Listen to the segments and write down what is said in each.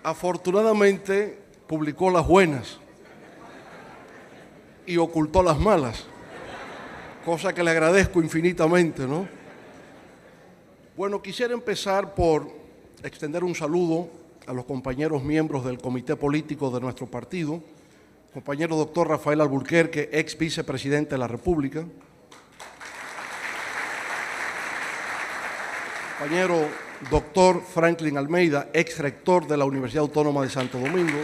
Afortunadamente publicó las buenas y ocultó las malas, cosa que le agradezco infinitamente, ¿no? Bueno, quisiera empezar por extender un saludo a los compañeros miembros del comité político de nuestro partido, compañero doctor Rafael Alburquerque, ex vicepresidente de la República, compañero doctor Franklin Almeida, ex rector de la Universidad Autónoma de Santo Domingo,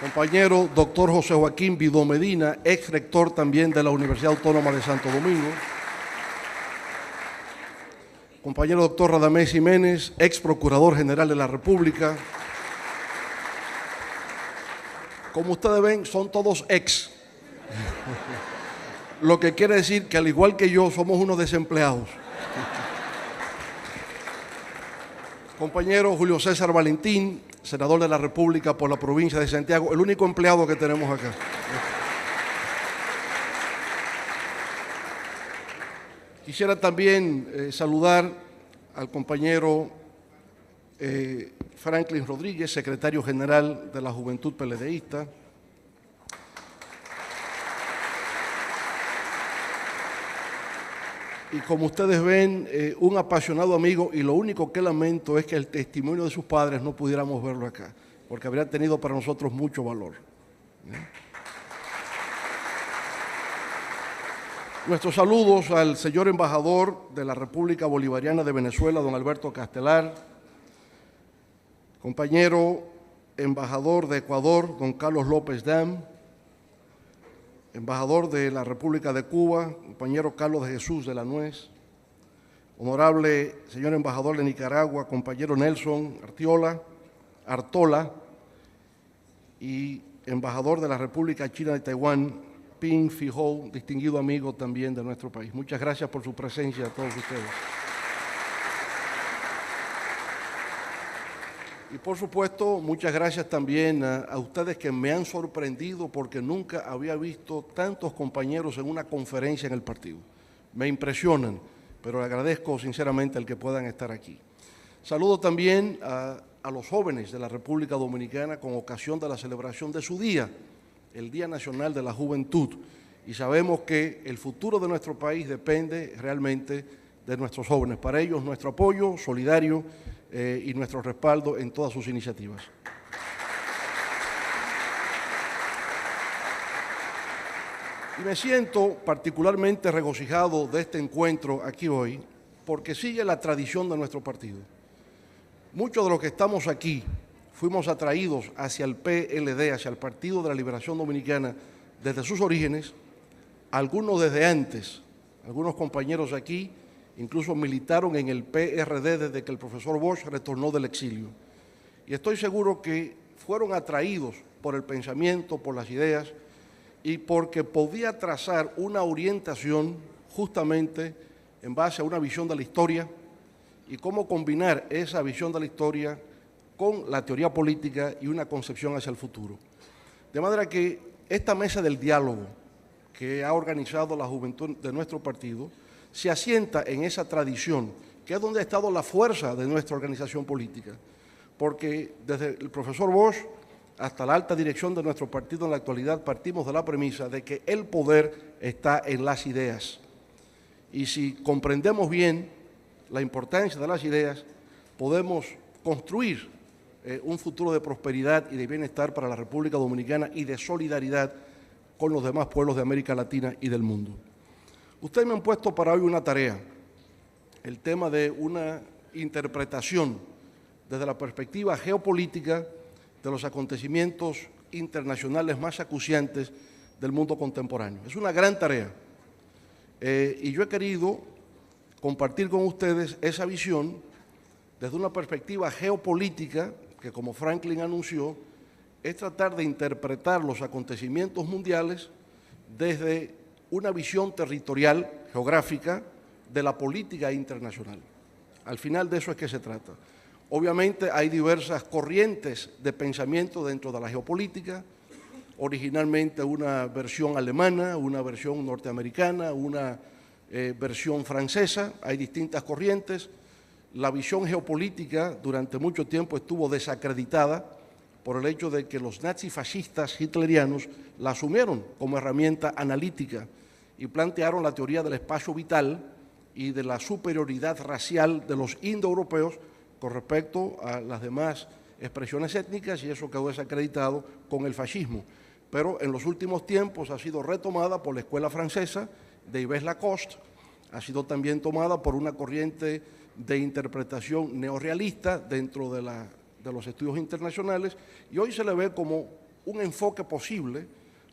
compañero doctor José Joaquín Vidó Medina, ex rector también de la Universidad Autónoma de Santo Domingo, compañero doctor Radamés Jiménez, ex procurador general de la República. Como ustedes ven, son todos ex. Lo que quiere decir que al igual que yo, somos unos desempleados. Compañero Julio César Valentín, senador de la República por la provincia de Santiago, el único empleado que tenemos acá. Quisiera también saludar al compañero Franklin Rodríguez, secretario general de la Juventud PLDista. Y como ustedes ven, un apasionado amigo, y lo único que lamento es que el testimonio de sus padres no pudiéramos verlo acá, porque habría tenido para nosotros mucho valor. Nuestros saludos al señor embajador de la República Bolivariana de Venezuela, don Alberto Castelar, compañero embajador de Ecuador, don Carlos López Dam, embajador de la República de Cuba, compañero Carlos de Jesús de la Nuez, honorable señor embajador de Nicaragua, compañero Nelson Artola, y embajador de la República China de Taiwán, Ping Fihou, distinguido amigo también de nuestro país. Muchas gracias por su presencia a todos ustedes. Y por supuesto, muchas gracias también a ustedes que me han sorprendido porque nunca había visto tantos compañeros en una conferencia en el partido. Me impresionan, pero agradezco sinceramente el que puedan estar aquí. Saludo también a los jóvenes de la República Dominicana con ocasión de la celebración de su día, el Día Nacional de la Juventud. Y sabemos que el futuro de nuestro país depende realmente de nuestros jóvenes. Para ellos, nuestro apoyo solidario y nuestro respaldo en todas sus iniciativas. Y me siento particularmente regocijado de este encuentro aquí hoy, porque sigue la tradición de nuestro partido. Muchos de los que estamos aquí fuimos atraídos hacia el PLD, hacia el Partido de la Liberación Dominicana, desde sus orígenes, algunos desde antes, algunos compañeros aquí, incluso militaron en el PRD desde que el profesor Bosch retornó del exilio. Y estoy seguro que fueron atraídos por el pensamiento, por las ideas, y porque podía trazar una orientación justamente en base a una visión de la historia y cómo combinar esa visión de la historia con la teoría política y una concepción hacia el futuro. De manera que esta mesa del diálogo que ha organizado la juventud de nuestro partido se asienta en esa tradición, que es donde ha estado la fuerza de nuestra organización política, porque desde el profesor Bosch hasta la alta dirección de nuestro partido en la actualidad partimos de la premisa de que el poder está en las ideas. Y si comprendemos bien la importancia de las ideas, podemos construir un futuro de prosperidad y de bienestar para la República Dominicana y de solidaridad con los demás pueblos de América Latina y del mundo. Ustedes me han puesto para hoy una tarea, el tema de una interpretación desde la perspectiva geopolítica de los acontecimientos internacionales más acuciantes del mundo contemporáneo. Es una gran tarea y yo he querido compartir con ustedes esa visión desde una perspectiva geopolítica que, como Franklin anunció, es tratar de interpretar los acontecimientos mundiales desde una visión territorial, geográfica, de la política internacional. Al final de eso es que se trata. Obviamente hay diversas corrientes de pensamiento dentro de la geopolítica, originalmente una versión alemana, una versión norteamericana, una versión francesa, hay distintas corrientes. La visión geopolítica durante mucho tiempo estuvo desacreditada por el hecho de que los nazifascistas hitlerianos la asumieron como herramienta analítica y plantearon la teoría del espacio vital y de la superioridad racial de los indoeuropeos con respecto a las demás expresiones étnicas, y eso quedó desacreditado con el fascismo. Pero en los últimos tiempos ha sido retomada por la escuela francesa de Yves Lacoste, ha sido también tomada por una corriente de interpretación neorrealista dentro de los estudios internacionales, y hoy se le ve como un enfoque posible,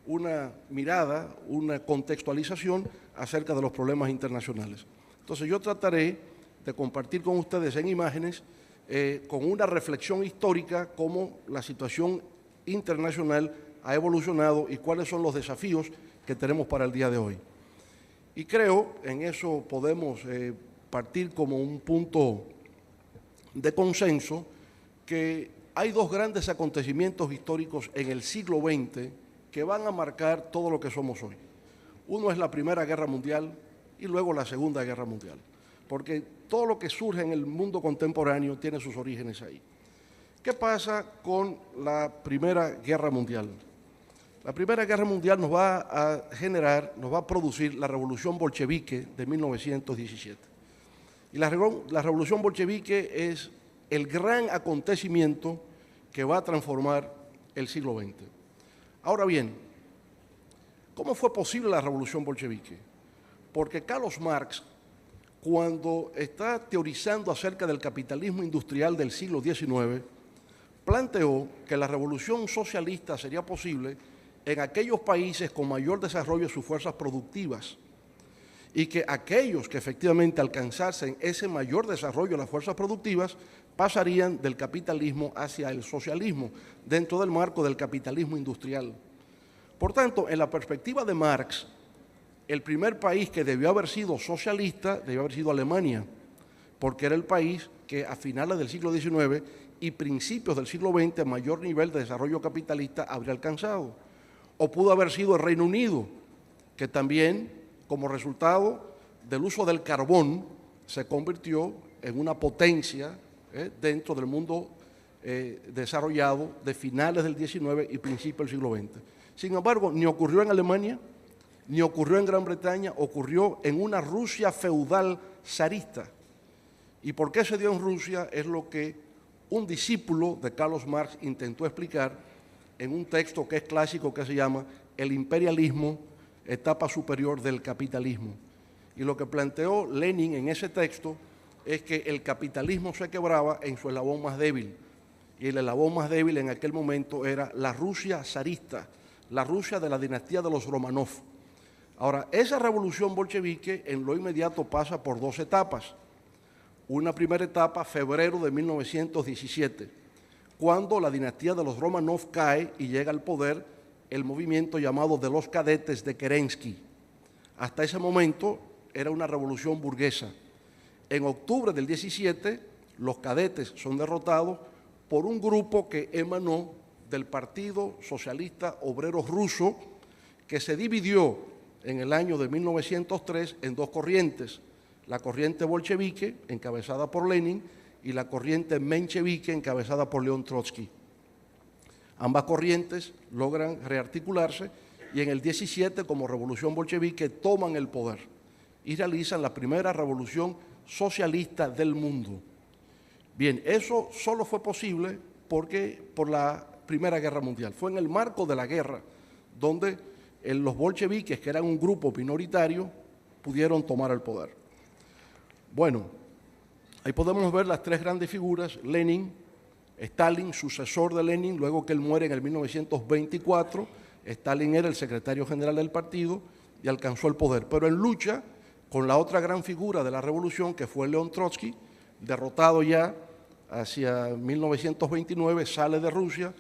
una mirada, una contextualización acerca de los problemas internacionales. Entonces yo trataré de compartir con ustedes en imágenes, con una reflexión histórica, cómo la situación internacional ha evolucionado y cuáles son los desafíos que tenemos para el día de hoy. Y creo, en eso podemos partir como un punto de consenso, que hay dos grandes acontecimientos históricos en el siglo XX que van a marcar todo lo que somos hoy. Uno es la Primera Guerra Mundial y luego la Segunda Guerra Mundial, porque todo lo que surge en el mundo contemporáneo tiene sus orígenes ahí. ¿Qué pasa con la Primera Guerra Mundial? La Primera Guerra Mundial nos va a producir la Revolución Bolchevique de 1917. Y la Revolución Bolchevique es el gran acontecimiento que va a transformar el siglo XX. Ahora bien, ¿cómo fue posible la Revolución Bolchevique? Porque Carlos Marx, cuando está teorizando acerca del capitalismo industrial del siglo XIX, planteó que la revolución socialista sería posible en aquellos países con mayor desarrollo de sus fuerzas productivas, y que aquellos que efectivamente alcanzasen ese mayor desarrollo de las fuerzas productivas pasarían del capitalismo hacia el socialismo, dentro del marco del capitalismo industrial. Por tanto, en la perspectiva de Marx, el primer país que debió haber sido socialista debió haber sido Alemania, porque era el país que a finales del siglo XIX y principios del siglo XX mayor nivel de desarrollo capitalista habría alcanzado. O pudo haber sido el Reino Unido, que también, como resultado del uso del carbón, se convirtió en una potencia dentro del mundo desarrollado de finales del XIX y principios del siglo XX. Sin embargo, ni ocurrió en Alemania, ni ocurrió en Gran Bretaña, ocurrió en una Rusia feudal zarista. ¿Y por qué se dio en Rusia? Es lo que un discípulo de Carlos Marx intentó explicar en un texto que es clásico, que se llama El imperialismo, etapa superior del capitalismo. Y lo que planteó Lenin en ese texto es que el capitalismo se quebraba en su eslabón más débil. Y el eslabón más débil en aquel momento era la Rusia zarista, la Rusia de la dinastía de los Romanov. Ahora, esa revolución bolchevique en lo inmediato pasa por dos etapas. Una primera etapa, febrero de 1917, cuando la dinastía de los Romanov cae y llega al poder el movimiento llamado de los cadetes de Kerensky. Hasta ese momento era una revolución burguesa. En octubre del 17, los cadetes son derrotados por un grupo que emanó del Partido Socialista Obrero Ruso, que se dividió en el año de 1903 en dos corrientes, la corriente bolchevique, encabezada por Lenin, y la corriente menchevique, encabezada por León Trotsky. Ambas corrientes logran rearticularse y en el 17, como revolución bolchevique, toman el poder y realizan la primera revolución socialista del mundo. Bien, eso solo fue posible por la Primera Guerra Mundial. Fue en el marco de la guerra donde los bolcheviques, que eran un grupo minoritario, pudieron tomar el poder. Bueno, ahí podemos ver las tres grandes figuras: Lenin, Stalin, sucesor de Lenin, luego que él muere en el 1924, Stalin era el secretario general del partido y alcanzó el poder, pero en lucha con la otra gran figura de la revolución, que fue León Trotsky, derrotado ya hacia 1929, sale de Rusia.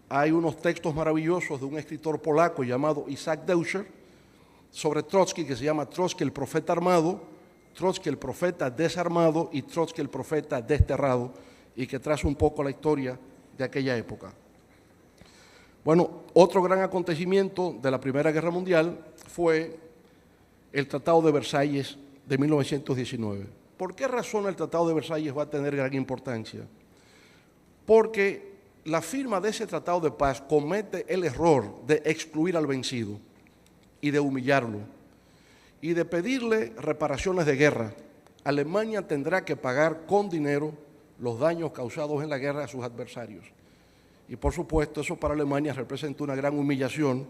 Hay unos textos maravillosos de un escritor polaco llamado Isaac Deutscher sobre Trotsky, que se llama Trotsky el profeta armado, Trotsky el profeta desarmado y Trotsky el profeta desterrado, y que traza un poco la historia de aquella época. Bueno, otro gran acontecimiento de la Primera Guerra Mundial fue el Tratado de Versalles de 1919. ¿Por qué razón el Tratado de Versalles va a tener gran importancia? Porque la firma de ese Tratado de Paz comete el error de excluir al vencido y de humillarlo y de pedirle reparaciones de guerra. Alemania tendrá que pagar con dinero los daños causados en la guerra a sus adversarios. Y por supuesto eso para Alemania representa una gran humillación,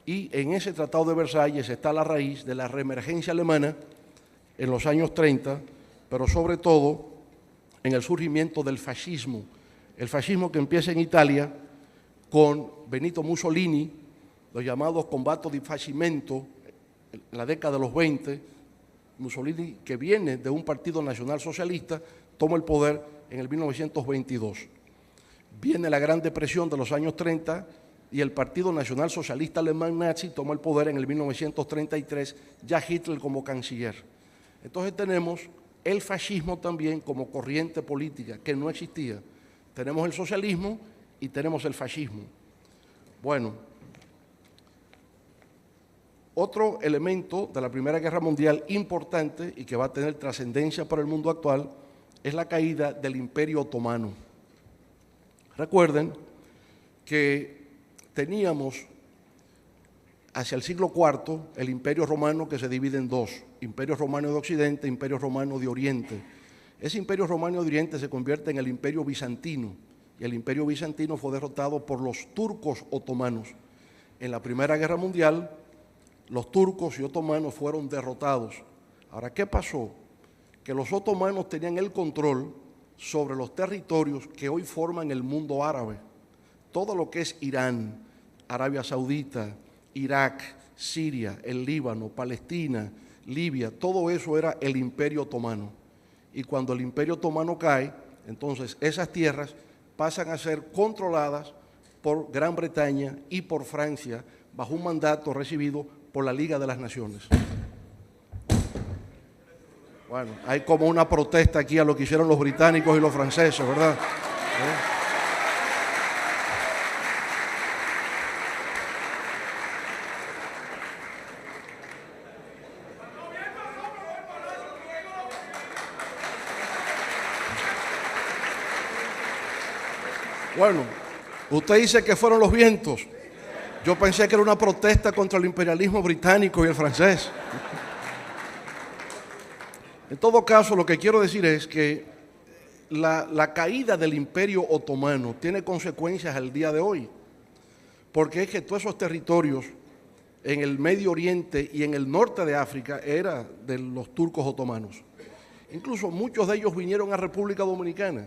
y en ese Tratado de Versalles está la raíz de la reemergencia alemana en los años 30, pero sobre todo en el surgimiento del fascismo. El fascismo que empieza en Italia con Benito Mussolini, los llamados combatos di fascimento, en la década de los 20, Mussolini, que viene de un partido nacional socialista, toma el poder en el 1922. Viene la Gran Depresión de los años 30 y el Partido Nacional Socialista Alemán nazi toma el poder en el 1933, ya Hitler como canciller. Entonces tenemos el fascismo también como corriente política que no existía. Tenemos el socialismo y tenemos el fascismo. Bueno, otro elemento de la Primera Guerra Mundial importante y que va a tener trascendencia para el mundo actual es la caída del Imperio Otomano. Recuerden que teníamos hacia el siglo IV el Imperio Romano, que se divide en dos: Imperio Romano de Occidente e Imperio Romano de Oriente. Ese Imperio Romano de Oriente se convierte en el Imperio Bizantino, y el Imperio Bizantino fue derrotado por los turcos otomanos. En la Primera Guerra Mundial, los turcos y otomanos fueron derrotados. Ahora, ¿qué pasó? Que los otomanos tenían el control sobre los territorios que hoy forman el mundo árabe. Todo lo que es Irán, Arabia Saudita, Irak, Siria, el Líbano, Palestina, Libia, todo eso era el Imperio Otomano. Y cuando el Imperio Otomano cae, entonces esas tierras pasan a ser controladas por Gran Bretaña y por Francia bajo un mandato recibido por la Liga de las Naciones. Bueno, hay como una protesta aquí a lo que hicieron los británicos y los franceses, ¿verdad? Bueno, usted dice que fueron los vientos. Yo pensé que era una protesta contra el imperialismo británico y el francés. En todo caso, lo que quiero decir es que la caída del Imperio Otomano tiene consecuencias al día de hoy, porque es que todos esos territorios en el Medio Oriente y en el norte de África eran de los turcos otomanos. Incluso muchos de ellos vinieron a República Dominicana.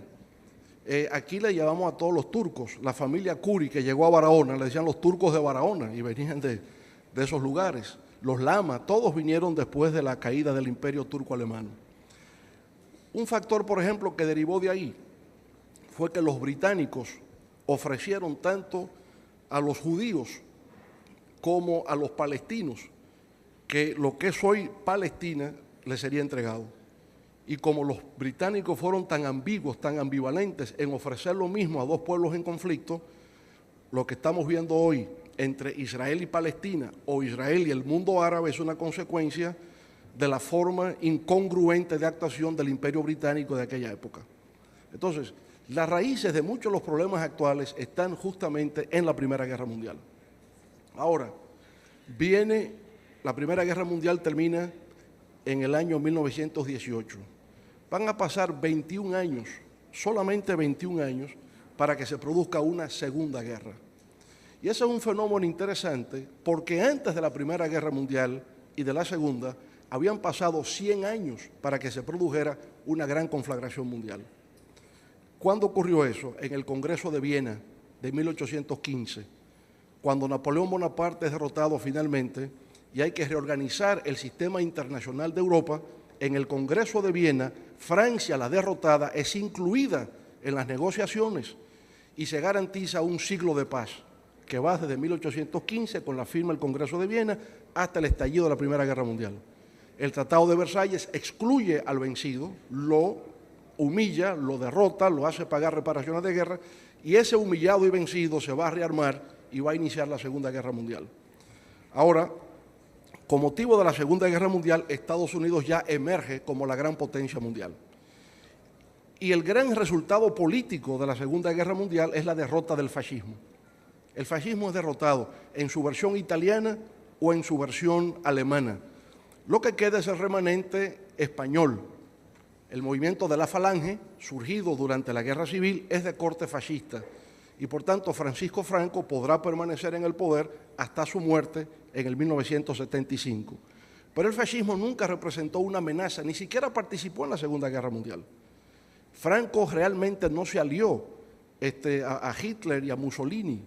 Aquí le llamamos a todos los turcos. La familia Curi, que llegó a Barahona, le decían los turcos de Barahona y venían de esos lugares. Los Lama, todos vinieron después de la caída del Imperio Turco-Alemán. Un factor, por ejemplo, que derivó de ahí fue que los británicos ofrecieron tanto a los judíos como a los palestinos que lo que es hoy Palestina les sería entregado. Y como los británicos fueron tan ambiguos, tan ambivalentes en ofrecer lo mismo a dos pueblos en conflicto, lo que estamos viendo hoy entre Israel y Palestina o Israel y el mundo árabe es una consecuencia de la forma incongruente de actuación del Imperio Británico de aquella época. Entonces, las raíces de muchos de los problemas actuales están justamente en la Primera Guerra Mundial. Ahora, la Primera Guerra Mundial termina en el año 1918. Van a pasar 21 años, solamente 21 años, para que se produzca una segunda guerra. Y ese es un fenómeno interesante porque antes de la Primera Guerra Mundial y de la Segunda habían pasado 100 años para que se produjera una gran conflagración mundial. ¿Cuándo ocurrió eso? En el Congreso de Viena de 1815, cuando Napoleón Bonaparte es derrotado finalmente y hay que reorganizar el sistema internacional de Europa. En el Congreso de Viena, Francia, la derrotada, es incluida en las negociaciones y se garantiza un siglo de paz que va desde 1815 con la firma del Congreso de Viena hasta el estallido de la Primera Guerra Mundial. El Tratado de Versalles excluye al vencido, lo humilla, lo derrota, lo hace pagar reparaciones de guerra y ese humillado y vencido se va a rearmar y va a iniciar la Segunda Guerra Mundial. Ahora, con motivo de la Segunda Guerra Mundial, Estados Unidos ya emerge como la gran potencia mundial. Y el gran resultado político de la Segunda Guerra Mundial es la derrota del fascismo. El fascismo es derrotado en su versión italiana o en su versión alemana. Lo que queda es el remanente español. El movimiento de la Falange, surgido durante la Guerra Civil, es de corte fascista y por tanto Francisco Franco podrá permanecer en el poder hasta su muerte en el 1975. Pero el fascismo nunca representó una amenaza, ni siquiera participó en la Segunda Guerra Mundial. Franco realmente no se alió a Hitler y a Mussolini.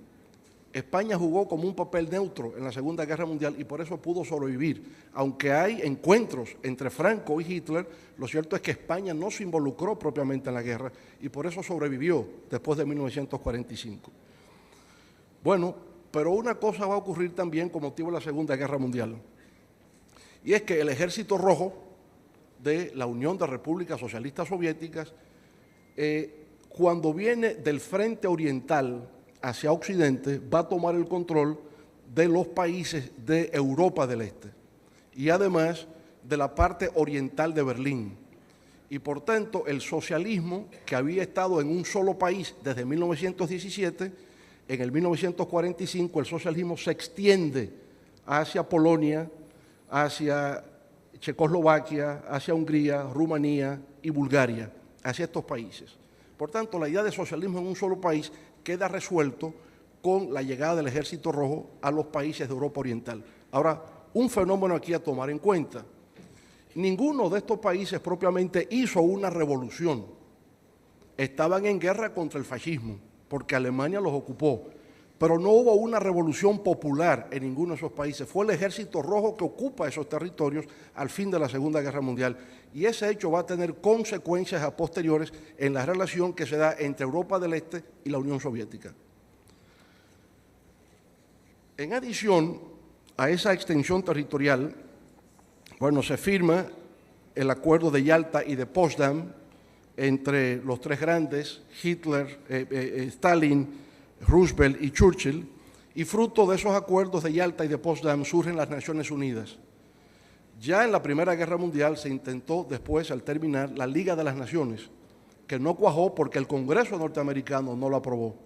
España jugó como un papel neutro en la Segunda Guerra Mundial y por eso pudo sobrevivir. Aunque hay encuentros entre Franco y Hitler, lo cierto es que España no se involucró propiamente en la guerra y por eso sobrevivió después de 1945. Bueno, pero una cosa va a ocurrir también con motivo de la Segunda Guerra Mundial. Y es que el Ejército Rojo de la Unión de Repúblicas Socialistas Soviéticas, cuando viene del frente oriental hacia Occidente, va a tomar el control de los países de Europa del Este y además de la parte oriental de Berlín. Y por tanto, el socialismo, que había estado en un solo país desde 1917, en el 1945 el socialismo se extiende hacia Polonia, hacia Checoslovaquia, hacia Hungría, Rumanía y Bulgaria, hacia estos países. Por tanto, la idea de socialismo en un solo país queda resuelto con la llegada del Ejército Rojo a los países de Europa Oriental. Ahora, un fenómeno aquí a tomar en cuenta. Ninguno de estos países propiamente hizo una revolución. Estaban en guerra contra el fascismo, porque Alemania los ocupó. Pero no hubo una revolución popular en ninguno de esos países. Fue el Ejército Rojo que ocupa esos territorios al fin de la Segunda Guerra Mundial. Y ese hecho va a tener consecuencias a posteriores en la relación que se da entre Europa del Este y la Unión Soviética. En adición a esa extensión territorial, bueno, se firma el Acuerdo de Yalta y de Potsdam entre los tres grandes, Hitler, Stalin, Roosevelt y Churchill, y fruto de esos acuerdos de Yalta y de Potsdam surgen las Naciones Unidas. Ya en la Primera Guerra Mundial se intentó después, al terminar, la Liga de las Naciones, que no cuajó porque el Congreso norteamericano no lo aprobó.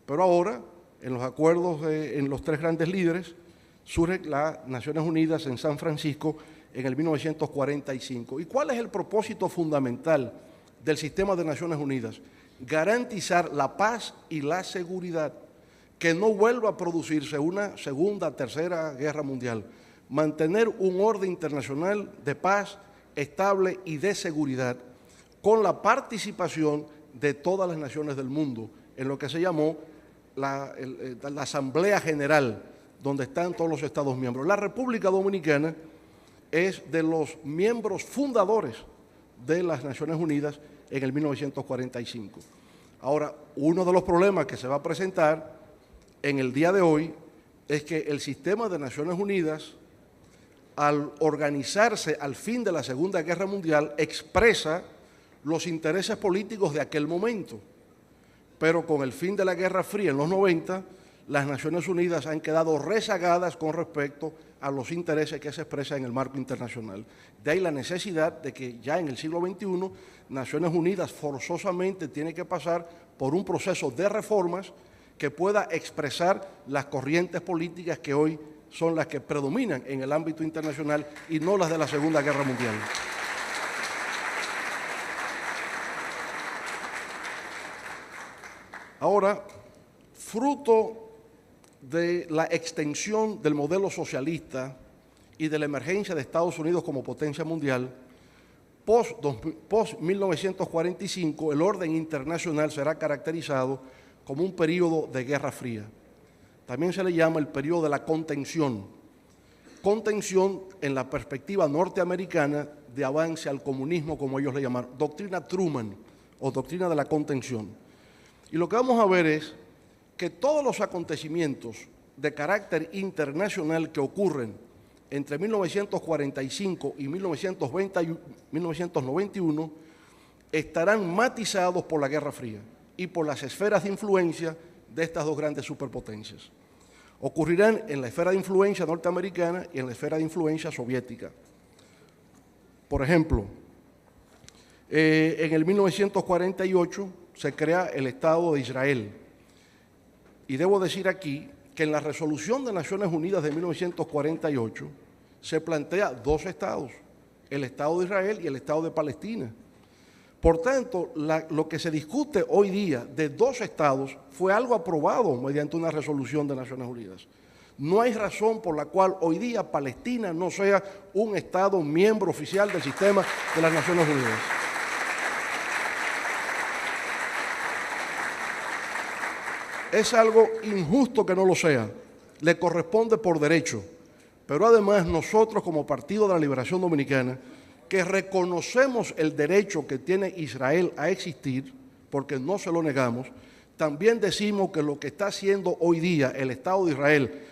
Pero ahora, en los acuerdos en los tres grandes líderes, surgen las Naciones Unidas en San Francisco en el 1945. ¿Y cuál es el propósito fundamental del sistema de Naciones Unidas? Garantizar la paz y la seguridad, que no vuelva a producirse una segunda, tercera guerra mundial, mantener un orden internacional de paz estable y de seguridad con la participación de todas las naciones del mundo en lo que se llamó la Asamblea General, donde están todos los Estados miembros. La República Dominicana es de los miembros fundadores de las Naciones Unidas en el 1945. Ahora, uno de los problemas que se va a presentar en el día de hoy es que el sistema de Naciones Unidas, al organizarse al fin de la Segunda Guerra Mundial, expresa los intereses políticos de aquel momento. Pero con el fin de la Guerra Fría en los 90, las Naciones Unidas han quedado rezagadas con respecto a los intereses que se expresan en el marco internacional. De ahí la necesidad de que ya en el siglo XXI, Naciones Unidas forzosamente tiene que pasar por un proceso de reformas que pueda expresar las corrientes políticas que hoy son las que predominan en el ámbito internacional y no las de la Segunda Guerra Mundial. Ahora, fruto de la extensión del modelo socialista y de la emergencia de Estados Unidos como potencia mundial, post-1945 el orden internacional será caracterizado como un periodo de Guerra Fría. También se le llama el periodo de la contención. Contención en la perspectiva norteamericana de avance al comunismo, como ellos le llamaron, doctrina Truman o doctrina de la contención. Y lo que vamos a ver es que todos los acontecimientos de carácter internacional que ocurren entre 1945 y 1991 estarán matizados por la Guerra Fría y por las esferas de influencia de estas dos grandes superpotencias. Ocurrirán en la esfera de influencia norteamericana y en la esfera de influencia soviética. Por ejemplo, en el 1948 se crea el Estado de Israel. Y debo decir aquí que en la Resolución de Naciones Unidas de 1948 se plantea dos estados, el Estado de Israel y el Estado de Palestina. Por tanto, lo que se discute hoy día de dos estados fue algo aprobado mediante una resolución de Naciones Unidas. No hay razón por la cual hoy día Palestina no sea un estado miembro oficial del sistema de las Naciones Unidas. Es algo injusto que no lo sea, le corresponde por derecho, pero además nosotros como Partido de la Liberación Dominicana, que reconocemos el derecho que tiene Israel a existir, porque no se lo negamos, también decimos que lo que está haciendo hoy día el Estado de Israel,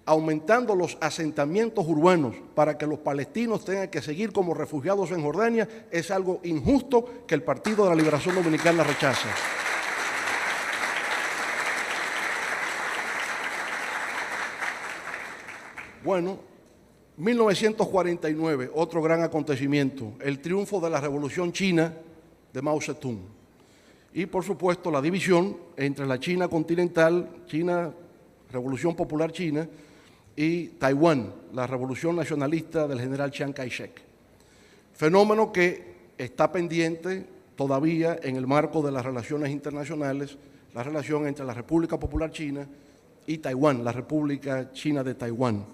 aumentando los asentamientos urbanos para que los palestinos tengan que seguir como refugiados en Jordania, es algo injusto que el Partido de la Liberación Dominicana rechaza. Bueno, 1949, otro gran acontecimiento, el triunfo de la Revolución China de Mao Zedong. Y, por supuesto, la división entre la China continental, Revolución Popular China, y Taiwán, la revolución nacionalista del general Chiang Kai-shek. Fenómeno que está pendiente todavía en el marco de las relaciones internacionales, la relación entre la República Popular China y Taiwán, la República China de Taiwán.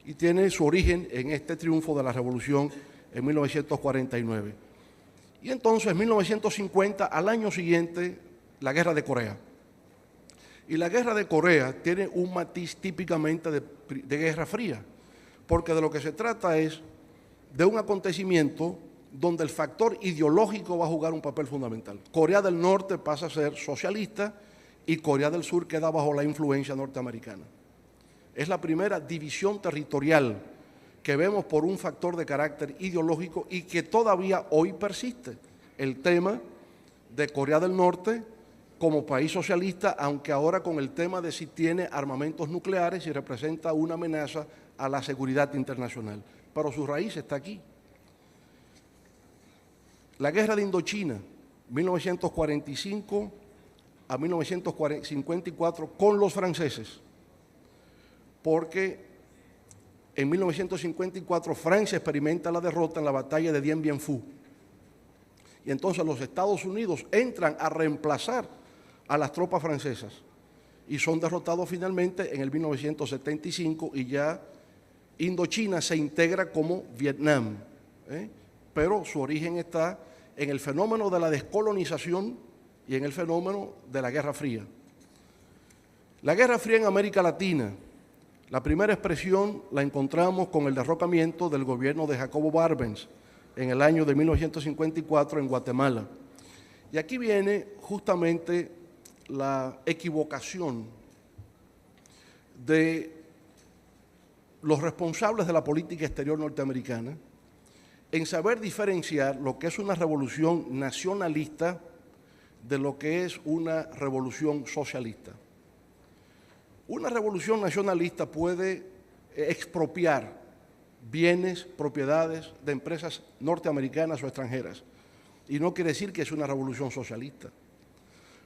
Y tiene su origen en este triunfo de la revolución en 1949. Y entonces, en 1950, al año siguiente, la Guerra de Corea. Y la Guerra de Corea tiene un matiz típicamente de Guerra Fría, porque de lo que se trata es de un acontecimiento donde el factor ideológico va a jugar un papel fundamental. Corea del Norte pasa a ser socialista y Corea del Sur queda bajo la influencia norteamericana. Es la primera división territorial que vemos por un factor de carácter ideológico y que todavía hoy persiste. El tema de Corea del Norte como país socialista, aunque ahora con el tema de si tiene armamentos nucleares y representa una amenaza a la seguridad internacional. Pero su raíz está aquí. La guerra de Indochina, 1945 a 1954, con los franceses, porque en 1954 Francia experimenta la derrota en la batalla de Dien Bien Phu. Y entonces los Estados Unidos entran a reemplazar a las tropas francesas y son derrotados finalmente en el 1975 y ya Indochina se integra como Vietnam, pero su origen está en el fenómeno de la descolonización y en el fenómeno de la Guerra Fría. La Guerra Fría en América Latina, la primera expresión la encontramos con el derrocamiento del gobierno de Jacobo Arbenz en el año de 1954 en Guatemala. Y aquí viene justamente la equivocación de los responsables de la política exterior norteamericana en saber diferenciar lo que es una revolución nacionalista de lo que es una revolución socialista. Una revolución nacionalista puede expropiar bienes, propiedades de empresas norteamericanas o extranjeras, y no quiere decir que es una revolución socialista.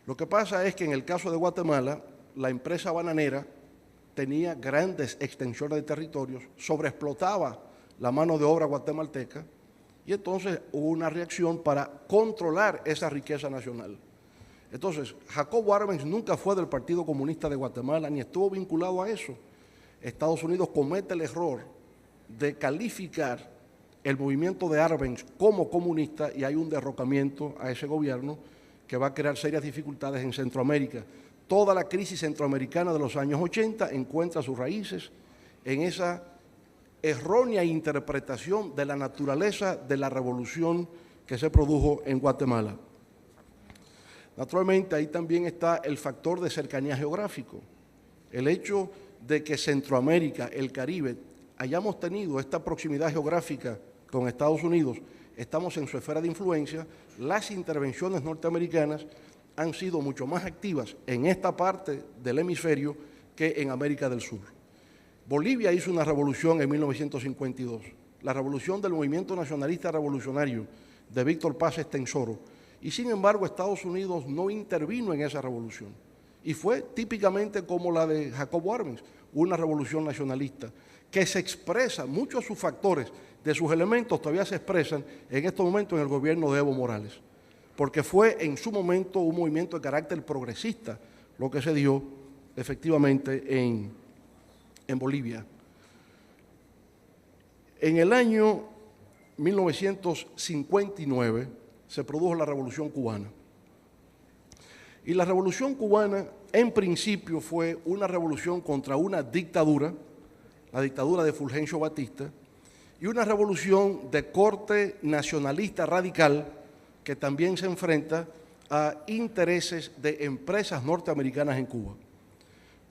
Lo que pasa es que en el caso de Guatemala, la empresa bananera tenía grandes extensiones de territorios, sobreexplotaba la mano de obra guatemalteca, y entonces hubo una reacción para controlar esa riqueza nacional. Entonces, Jacobo Arbenz nunca fue del Partido Comunista de Guatemala, ni estuvo vinculado a eso. Estados Unidos comete el error de calificar el movimiento de Arbenz como comunista y hay un derrocamiento a ese gobierno que va a crear serias dificultades en Centroamérica. Toda la crisis centroamericana de los años 80 encuentra sus raíces en esa errónea interpretación de la naturaleza de la revolución que se produjo en Guatemala. Naturalmente, ahí también está el factor de cercanía geográfico. El hecho de que Centroamérica, el Caribe, hayamos tenido esta proximidad geográfica con Estados Unidos, estamos en su esfera de influencia, las intervenciones norteamericanas han sido mucho más activas en esta parte del hemisferio que en América del Sur. Bolivia hizo una revolución en 1952, la revolución del movimiento nacionalista revolucionario de Víctor Paz Estenssoro, y sin embargo Estados Unidos no intervino en esa revolución. Y fue típicamente como la de Jacobo Arbenz, una revolución nacionalista, que se expresa, muchos de sus factores, de sus elementos todavía se expresan en estos momentos en el gobierno de Evo Morales, porque fue en su momento un movimiento de carácter progresista lo que se dio efectivamente en Bolivia. En el año 1959 se produjo la Revolución Cubana. Y la Revolución Cubana, en principio, fue una revolución contra una dictadura, la dictadura de Fulgencio Batista, y una revolución de corte nacionalista radical que también se enfrenta a intereses de empresas norteamericanas en Cuba.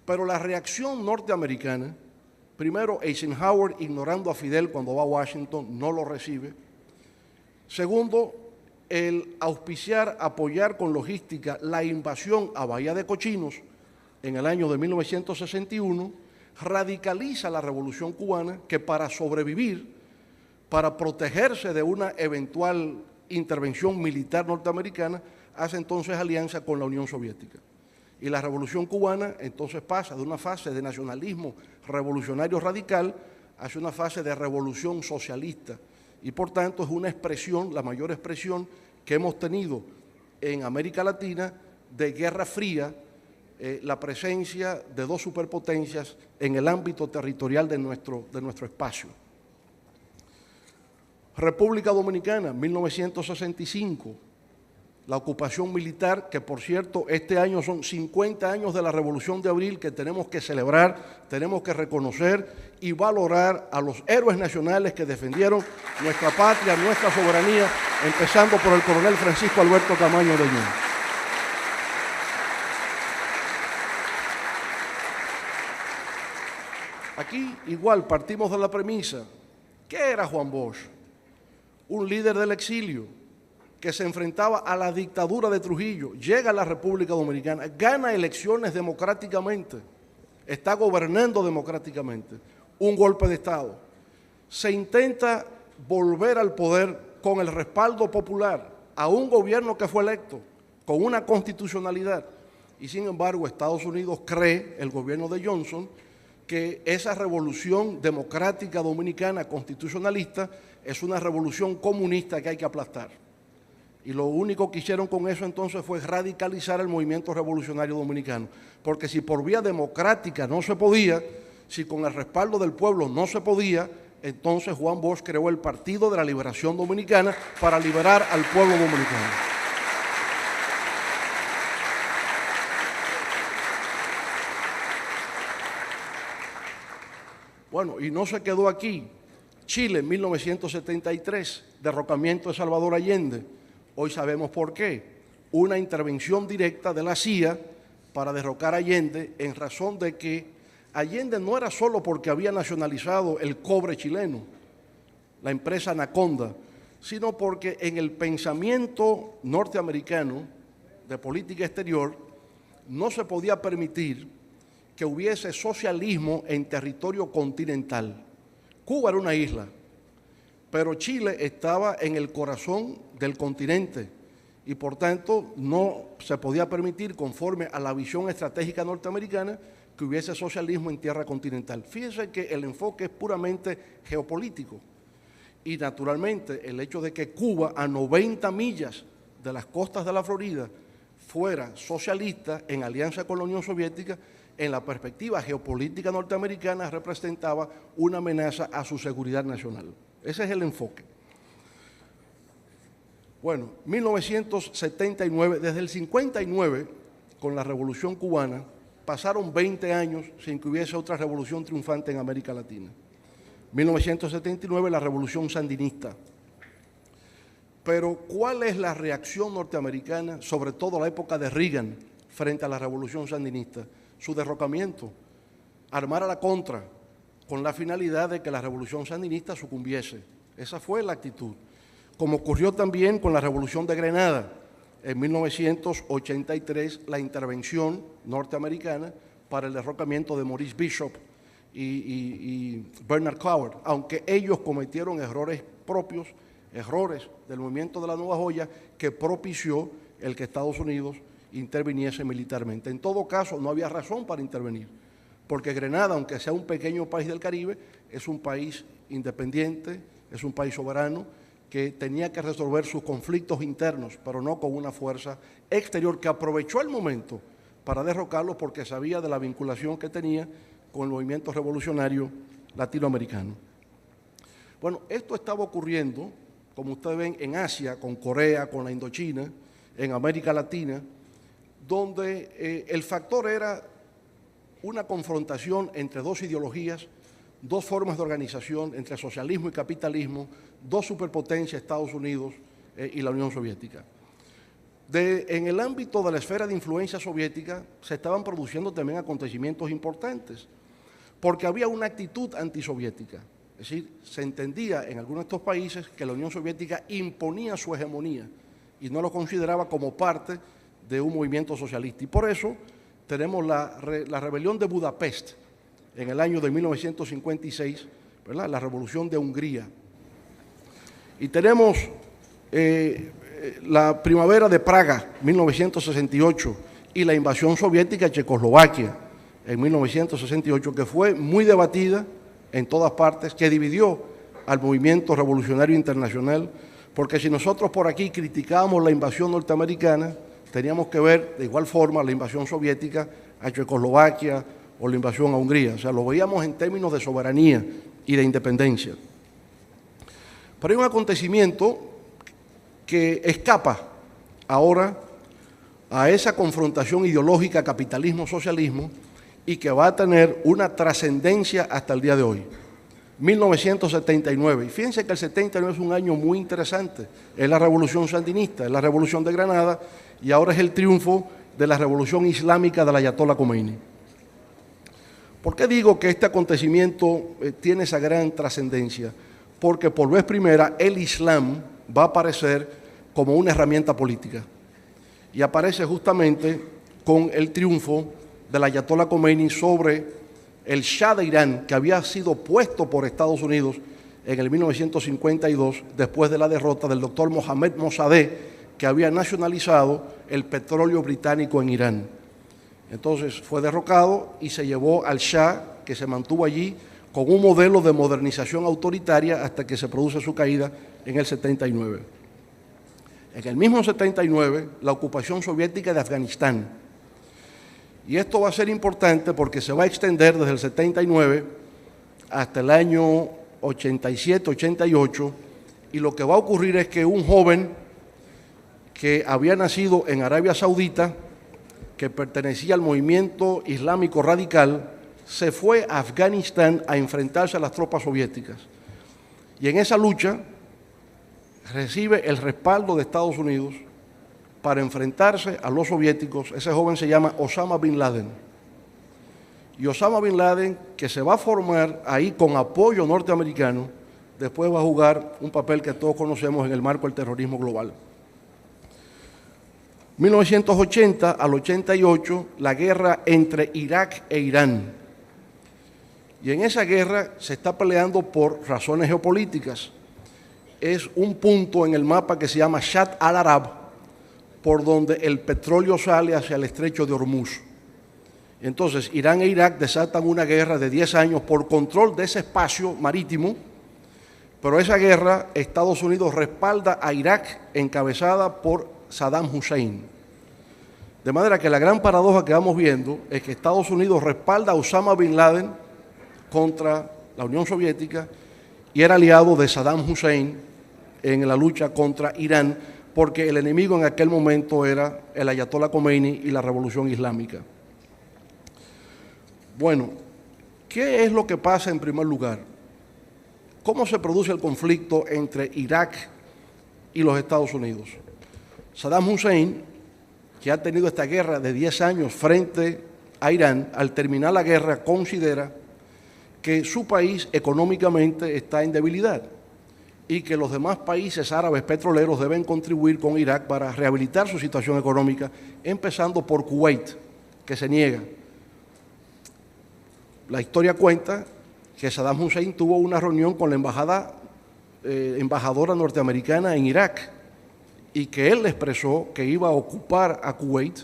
Pero la reacción norteamericana, primero Eisenhower ignorando a Fidel cuando va a Washington, no lo recibe. Segundo, el auspiciar, apoyar con logística la invasión a Bahía de Cochinos en el año de 1961, radicaliza la Revolución Cubana que para sobrevivir, para protegerse de una eventual intervención militar norteamericana, hace entonces alianza con la Unión Soviética. Y la Revolución Cubana entonces pasa de una fase de nacionalismo revolucionario radical hacia una fase de revolución socialista. Y por tanto es una expresión, la mayor expresión que hemos tenido en América Latina de Guerra Fría, la presencia de dos superpotencias en el ámbito territorial de nuestro espacio. República Dominicana, 1965, la ocupación militar, que por cierto este año son 50 años de la Revolución de Abril que tenemos que celebrar, tenemos que reconocer y valorar a los héroes nacionales que defendieron nuestra patria, nuestra soberanía, empezando por el coronel Francisco Alberto Camaño de Ñón. Aquí igual partimos de la premisa, ¿qué era Juan Bosch? Un líder del exilio que se enfrentaba a la dictadura de Trujillo, llega a la República Dominicana, gana elecciones democráticamente, está gobernando democráticamente, un golpe de Estado. Se intenta volver al poder con el respaldo popular a un gobierno que fue electo, con una constitucionalidad, y sin embargo Estados Unidos cree, el gobierno de Johnson, que esa revolución democrática dominicana constitucionalista es una revolución comunista que hay que aplastar. Y lo único que hicieron con eso entonces fue radicalizar el movimiento revolucionario dominicano. Porque si por vía democrática no se podía, si con el respaldo del pueblo no se podía, entonces Juan Bosch creó el Partido de la Liberación Dominicana para liberar al pueblo dominicano. Bueno, y no se quedó aquí. Chile, en 1973, derrocamiento de Salvador Allende. Hoy sabemos por qué. Una intervención directa de la CIA para derrocar a Allende en razón de que Allende no era solo porque había nacionalizado el cobre chileno, la empresa Anaconda, sino porque en el pensamiento norteamericano de política exterior no se podía permitir que hubiese socialismo en territorio continental. Cuba era una isla, pero Chile estaba en el corazón del continente y por tanto no se podía permitir, conforme a la visión estratégica norteamericana, que hubiese socialismo en tierra continental. Fíjense que el enfoque es puramente geopolítico y naturalmente el hecho de que Cuba, a 90 millas de las costas de la Florida, fuera socialista en alianza con la Unión Soviética, en la perspectiva geopolítica norteamericana representaba una amenaza a su seguridad nacional. Ese es el enfoque. Bueno, 1979, desde el 59, con la Revolución Cubana, pasaron 20 años sin que hubiese otra revolución triunfante en América Latina. 1979, la Revolución Sandinista. Pero, ¿cuál es la reacción norteamericana, sobre todo la época de Reagan, frente a la Revolución Sandinista? Su derrocamiento, armar a la contra, con la finalidad de que la Revolución Sandinista sucumbiese. Esa fue la actitud. Como ocurrió también con la Revolución de Grenada, en 1983, la intervención norteamericana para el derrocamiento de Maurice Bishop y Bernard Coward, aunque ellos cometieron errores propios, errores del movimiento de la Nueva Joya, que propició el que Estados Unidos interviniese militarmente. En todo caso, no había razón para intervenir, porque Grenada, aunque sea un pequeño país del Caribe, es un país independiente, es un país soberano, que tenía que resolver sus conflictos internos, pero no con una fuerza exterior que aprovechó el momento para derrocarlo porque sabía de la vinculación que tenía con el movimiento revolucionario latinoamericano. Bueno, esto estaba ocurriendo, como ustedes ven, en Asia, con Corea, con la Indochina, en América Latina, donde el factor era una confrontación entre dos ideologías, dos formas de organización, entre socialismo y capitalismo, dos superpotencias, Estados Unidos y la Unión Soviética. En el ámbito de la esfera de influencia soviética se estaban produciendo también acontecimientos importantes, porque había una actitud antisoviética. Es decir, se entendía en algunos de estos países que la Unión Soviética imponía su hegemonía y no lo consideraba como parte de un movimiento socialista. Y por eso tenemos la rebelión de Budapest en el año de 1956, ¿verdad? La revolución de Hungría. Y tenemos la primavera de Praga, 1968, y la invasión soviética de Checoslovaquia en 1968, que fue muy debatida en todas partes, que dividió al movimiento revolucionario internacional, porque si nosotros por aquí criticábamos la invasión norteamericana, teníamos que ver de igual forma la invasión soviética a Checoslovaquia o la invasión a Hungría. O sea, lo veíamos en términos de soberanía y de independencia. Pero hay un acontecimiento que escapa ahora a esa confrontación ideológica capitalismo-socialismo y que va a tener una trascendencia hasta el día de hoy. 1979. Y fíjense que el 79 es un año muy interesante. Es la revolución sandinista, es la revolución de Granada y ahora es el triunfo de la revolución islámica del Ayatollah Khomeini. ¿Por qué digo que este acontecimiento tiene esa gran trascendencia? Porque por vez primera el Islam va a aparecer como una herramienta política y aparece justamente con el triunfo del Ayatollah Khomeini sobre el Shah de Irán, que había sido puesto por Estados Unidos en el 1952 después de la derrota del doctor Mohammad Mossadegh, que había nacionalizado el petróleo británico en Irán. Entonces fue derrocado y se llevó al Shah, que se mantuvo allí con un modelo de modernización autoritaria hasta que se produce su caída en el 79. En el mismo 79, la ocupación soviética de Afganistán. Y esto va a ser importante porque se va a extender desde el 79 hasta el año 87, 88, y lo que va a ocurrir es que un joven que había nacido en Arabia Saudita, que pertenecía al movimiento islámico radical, se fue a Afganistán a enfrentarse a las tropas soviéticas. Y en esa lucha recibe el respaldo de Estados Unidos para enfrentarse a los soviéticos. Ese joven se llama Osama Bin Laden. Y Osama Bin Laden, que se va a formar ahí con apoyo norteamericano, después va a jugar un papel que todos conocemos en el marco del terrorismo global. 1980 al 88, la guerra entre Irak e Irán. Y en esa guerra se está peleando por razones geopolíticas. Es un punto en el mapa que se llama Shatt al-Arab, por donde el petróleo sale hacia el estrecho de Hormuz. Entonces, Irán e Irak desatan una guerra de 10 años por control de ese espacio marítimo, pero esa guerra Estados Unidos respalda a Irak, encabezada por Saddam Hussein. De manera que la gran paradoja que vamos viendo es que Estados Unidos respalda a Osama Bin Laden contra la Unión Soviética y era aliado de Saddam Hussein en la lucha contra Irán, porque el enemigo en aquel momento era el Ayatollah Khomeini y la revolución islámica. Bueno, ¿qué es lo que pasa en primer lugar? ¿Cómo se produce el conflicto entre Irak y los Estados Unidos? Saddam Hussein, que ha tenido esta guerra de 10 años frente a Irán, al terminar la guerra considera que su país económicamente está en debilidad y que los demás países árabes petroleros deben contribuir con Irak para rehabilitar su situación económica, empezando por Kuwait, que se niega. la historia cuenta que Saddam Hussein tuvo una reunión con la embajadora norteamericana en Irak y que él le expresó que iba a ocupar a Kuwait,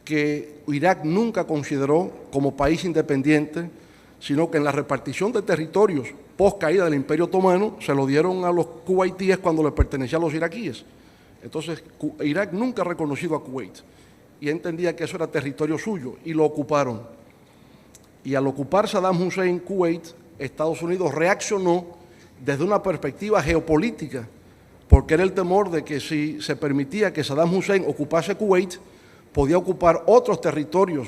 que Irak nunca consideró como país independiente, sino que en la repartición de territorios post caída del Imperio Otomano se lo dieron a los kuwaitíes cuando le pertenecía a los iraquíes. Entonces Irak nunca ha reconocido a Kuwait y entendía que eso era territorio suyo y lo ocuparon. Y al ocupar Saddam Hussein Kuwait, Estados Unidos reaccionó desde una perspectiva geopolítica, porque era el temor de que si se permitía que Saddam Hussein ocupase Kuwait, podía ocupar otros territorios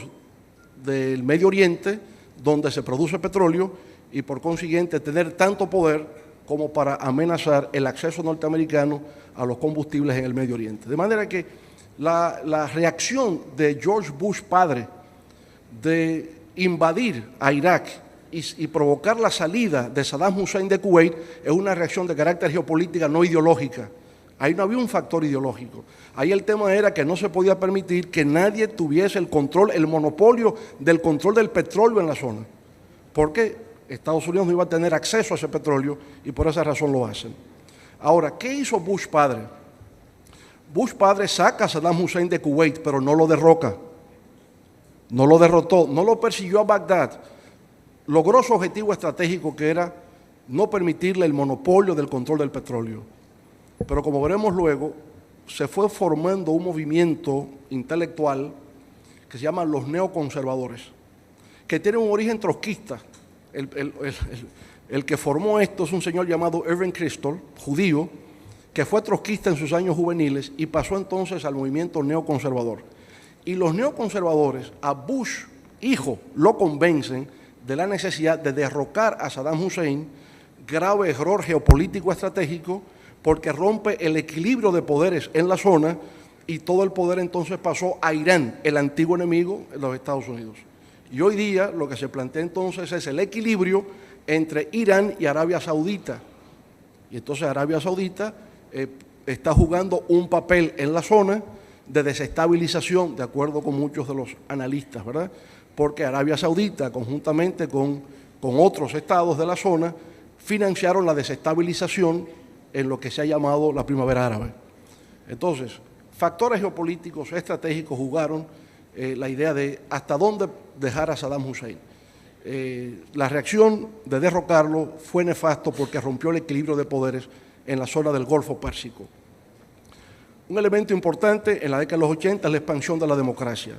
del Medio Oriente donde se produce petróleo y por consiguiente tener tanto poder como para amenazar el acceso norteamericano a los combustibles en el Medio Oriente. De manera que la reacción de George Bush padre de invadir a Irak y provocar la salida de Saddam Hussein de Kuwait es una reacción de carácter geopolítica, no ideológica. Ahí no había un factor ideológico. Ahí el tema era que no se podía permitir que nadie tuviese el control, el monopolio del control del petróleo en la zona, porque Estados Unidos no iba a tener acceso a ese petróleo y por esa razón lo hacen. Ahora, ¿qué hizo Bush padre? Bush padre saca a Saddam Hussein de Kuwait, pero no lo derroca, no lo derrotó, no lo persiguió a Bagdad. Logró su objetivo estratégico, que era no permitirle el monopolio del control del petróleo. Pero como veremos luego, se fue formando un movimiento intelectual que se llama los neoconservadores, que tiene un origen trotskista. El que formó esto es un señor llamado Irving Kristol, judío, que fue trotskista en sus años juveniles y pasó entonces al movimiento neoconservador. Y los neoconservadores, a Bush, hijo, lo convencen de la necesidad de derrocar a Saddam Hussein, grave error geopolítico estratégico, porque rompe el equilibrio de poderes en la zona y todo el poder entonces pasó a Irán, el antiguo enemigo de los Estados Unidos. Y hoy día lo que se plantea entonces es el equilibrio entre Irán y Arabia Saudita. Y entonces Arabia Saudita está jugando un papel en la zona de desestabilización, de acuerdo con muchos de los analistas, ¿verdad? Porque Arabia Saudita, conjuntamente con otros estados de la zona, financiaron la desestabilización en lo que se ha llamado la primavera árabe. Entonces, factores geopolíticos estratégicos jugaron la idea de hasta dónde dejar a Saddam Hussein. La reacción de derrocarlo fue nefasto porque rompió el equilibrio de poderes en la zona del Golfo Pérsico. Un elemento importante en la década de los 80 es la expansión de la democracia.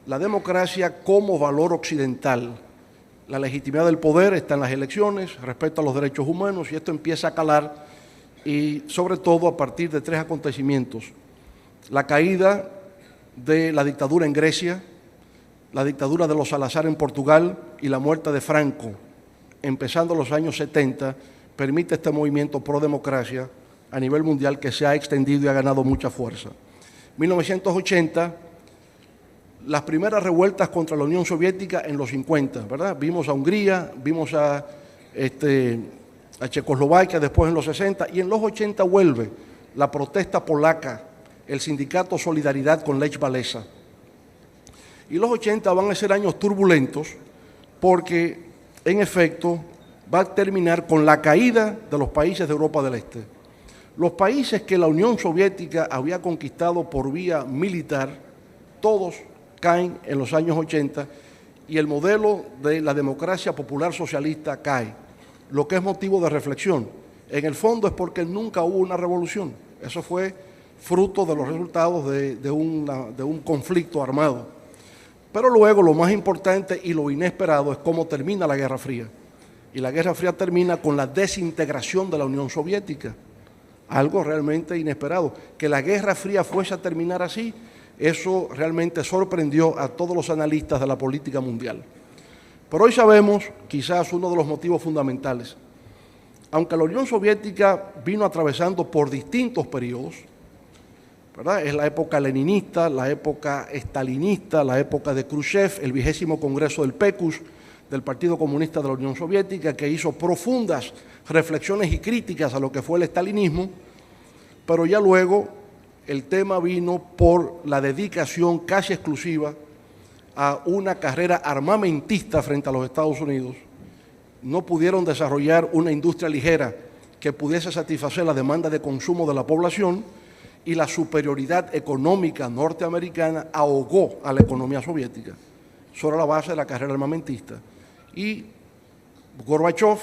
La democracia como valor occidental. La legitimidad del poder está en las elecciones, respeto a los derechos humanos, y esto empieza a calar, y sobre todo a partir de tres acontecimientos: la caída de la dictadura en Grecia, la dictadura de los Salazar en Portugal y la muerte de Franco, empezando los años 70, permite este movimiento pro democracia a nivel mundial que se ha extendido y ha ganado mucha fuerza. 1980, las primeras revueltas contra la Unión Soviética en los 50, ¿verdad? Vimos a Hungría, vimos a Checoslovaquia después en los 60, y en los 80 vuelve la protesta polaca, el sindicato Solidaridad con Lech Walesa. Y los 80 van a ser años turbulentos porque, en efecto, va a terminar con la caída de los países de Europa del Este. Los países que la Unión Soviética había conquistado por vía militar, todos caen en los años 80 y el modelo de la democracia popular socialista cae, lo que es motivo de reflexión. En el fondo es porque nunca hubo una revolución. Eso fue fruto de los resultados de un conflicto armado. Pero luego lo más importante y lo inesperado es cómo termina la Guerra Fría. Y la Guerra Fría termina con la desintegración de la Unión Soviética. Algo realmente inesperado. Que la Guerra Fría fuese a terminar así, eso realmente sorprendió a todos los analistas de la política mundial. Pero hoy sabemos, quizás uno de los motivos fundamentales, aunque la Unión Soviética vino atravesando por distintos periodos, ¿verdad? Es la época leninista, la época estalinista, la época de Khrushchev, el 20º Congreso del PECUS, del Partido Comunista de la Unión Soviética, que hizo profundas reflexiones y críticas a lo que fue el estalinismo, pero ya luego el tema vino por la dedicación casi exclusiva a una carrera armamentista frente a los Estados Unidos, no pudieron desarrollar una industria ligera que pudiese satisfacer la demanda de consumo de la población, y la superioridad económica norteamericana ahogó a la economía soviética. Eso era la base de la carrera armamentista. Y Gorbachev,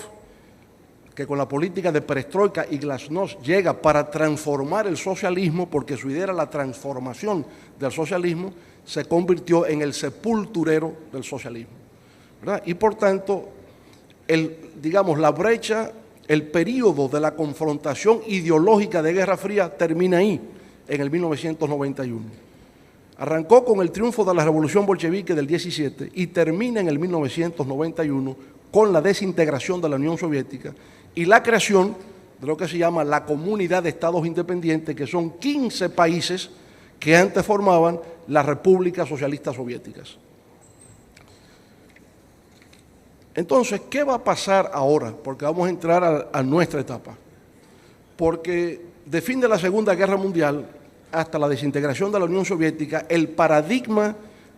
que con la política de perestroika y glasnost llega para transformar el socialismo, porque su idea era la transformación del socialismo, se convirtió en el sepulturero del socialismo, ¿verdad? Y por tanto, la brecha, el periodo de la confrontación ideológica de Guerra Fría termina ahí, en el 1991. Arrancó con el triunfo de la Revolución Bolchevique del 17 y termina en el 1991 con la desintegración de la Unión Soviética y la creación de lo que se llama la Comunidad de Estados Independientes, que son 15 países que antes formaban las repúblicas socialistas soviéticas. Entonces, ¿qué va a pasar ahora? Porque vamos a entrar a nuestra etapa. Porque de fin de la Segunda Guerra Mundial hasta la desintegración de la Unión Soviética, el paradigma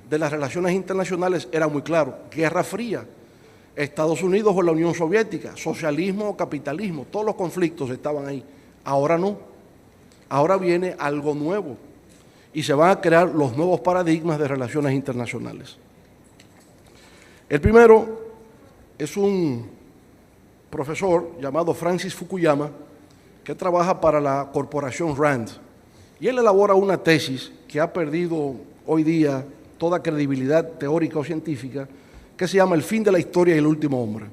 de las relaciones internacionales era muy claro: Guerra Fría, Estados Unidos o la Unión Soviética, socialismo o capitalismo, todos los conflictos estaban ahí. Ahora no, ahora viene algo nuevo y se van a crear los nuevos paradigmas de relaciones internacionales. El primero es un profesor llamado Francis Fukuyama, que trabaja para la corporación RAND, y él elabora una tesis que ha perdido hoy día toda credibilidad teórica o científica, que se llama El fin de la historia y el último hombre.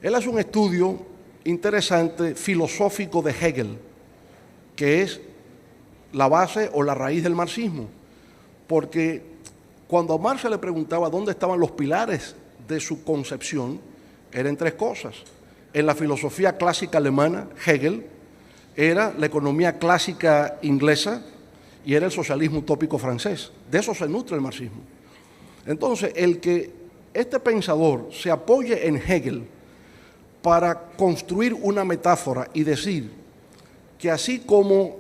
Él hace un estudio interesante filosófico de Hegel, que es la base o la raíz del marxismo, porque cuando a Marx se le preguntaba dónde estaban los pilares de su concepción, eran tres cosas. En la filosofía clásica alemana, Hegel, era la economía clásica inglesa y era el socialismo utópico francés. De eso se nutre el marxismo. Entonces, el que este pensador se apoye en Hegel para construir una metáfora y decir que así como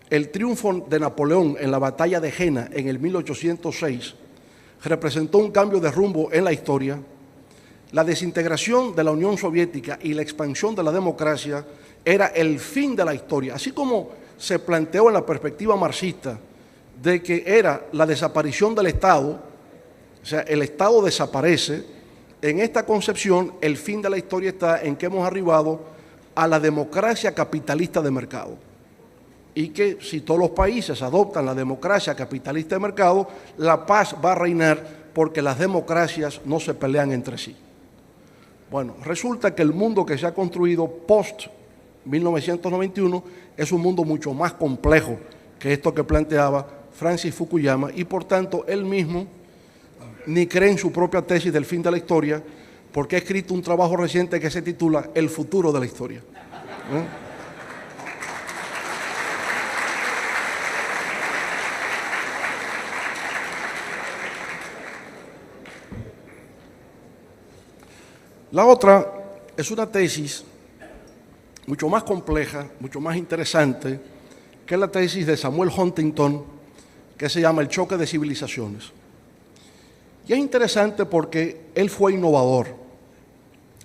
el triunfo de Napoleón en la batalla de Jena en el 1806 representó un cambio de rumbo en la historia, la desintegración de la Unión Soviética y la expansión de la democracia era el fin de la historia, así como se planteó en la perspectiva marxista de que era la desaparición del Estado, o sea, el Estado desaparece. En esta concepción, el fin de la historia está en que hemos arribado a la democracia capitalista de mercado, y que si todos los países adoptan la democracia capitalista de mercado, la paz va a reinar porque las democracias no se pelean entre sí. Bueno, resulta que el mundo que se ha construido post-1991 es un mundo mucho más complejo que esto que planteaba Francis Fukuyama, y por tanto él mismo ni cree en su propia tesis del fin de la historia, porque ha escrito un trabajo reciente que se titula El futuro de la historia. La otra es una tesis mucho más compleja, mucho más interesante, que es la tesis de Samuel Huntington, que se llama El choque de civilizaciones. Y es interesante porque él fue innovador.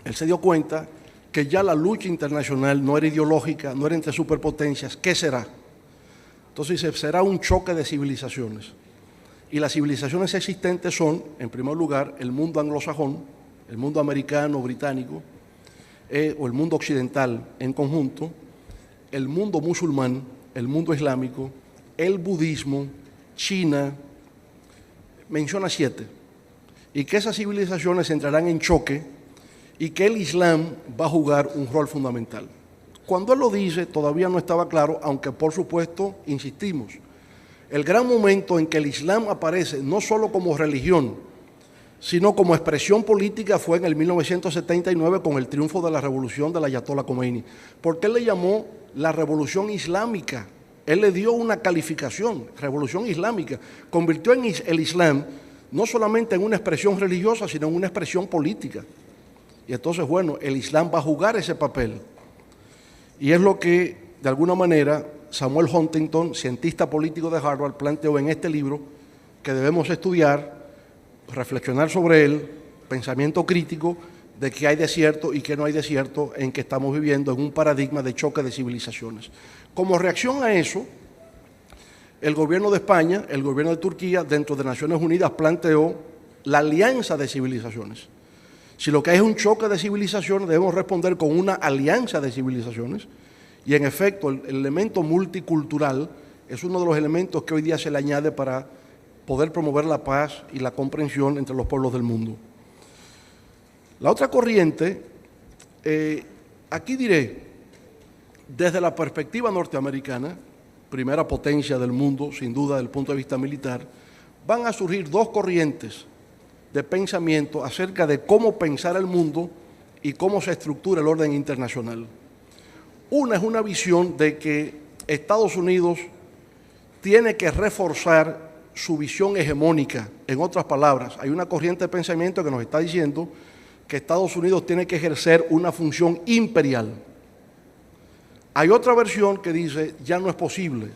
Él se dio cuenta que ya la lucha internacional no era ideológica, no era entre superpotencias. ¿Qué será? Entonces dice, será un choque de civilizaciones. Y las civilizaciones existentes son, en primer lugar, el mundo anglosajón, el mundo americano, británico, o el mundo occidental en conjunto, el mundo musulmán, el mundo islámico, el budismo, China, menciona 7, y que esas civilizaciones entrarán en choque y que el Islam va a jugar un rol fundamental. Cuando él lo dice, todavía no estaba claro, aunque por supuesto, insistimos, el gran momento en que el Islam aparece no solo como religión, sino como expresión política fue en el 1979 con el triunfo de la revolución del Ayatollah Khomeini. ¿Por qué le llamó la revolución islámica? Él le dio una calificación, revolución islámica. Convirtió en el Islam no solamente en una expresión religiosa, sino en una expresión política. Y entonces, bueno, el Islam va a jugar ese papel. Y es lo que, de alguna manera, Samuel Huntington, cientista político de Harvard, planteó en este libro, que debemos estudiar, reflexionar sobre él, pensamiento crítico de qué hay de cierto y qué no hay de cierto en que estamos viviendo en un paradigma de choque de civilizaciones. Como reacción a eso, el gobierno de España, el gobierno de Turquía, dentro de Naciones Unidas, planteó la alianza de civilizaciones. Si lo que hay es un choque de civilizaciones, debemos responder con una alianza de civilizaciones. Y en efecto, el elemento multicultural es uno de los elementos que hoy día se le añade para poder promover la paz y la comprensión entre los pueblos del mundo. La otra corriente, aquí diré, desde la perspectiva norteamericana, primera potencia del mundo, sin duda desde el punto de vista militar, van a surgir dos corrientes de pensamiento acerca de cómo pensar el mundo y cómo se estructura el orden internacional. Una es una visión de que Estados Unidos tiene que reforzar su visión hegemónica. En otras palabras, hay una corriente de pensamiento que nos está diciendo que Estados Unidos tiene que ejercer una función imperial. Hay otra versión que dice, ya no es posible.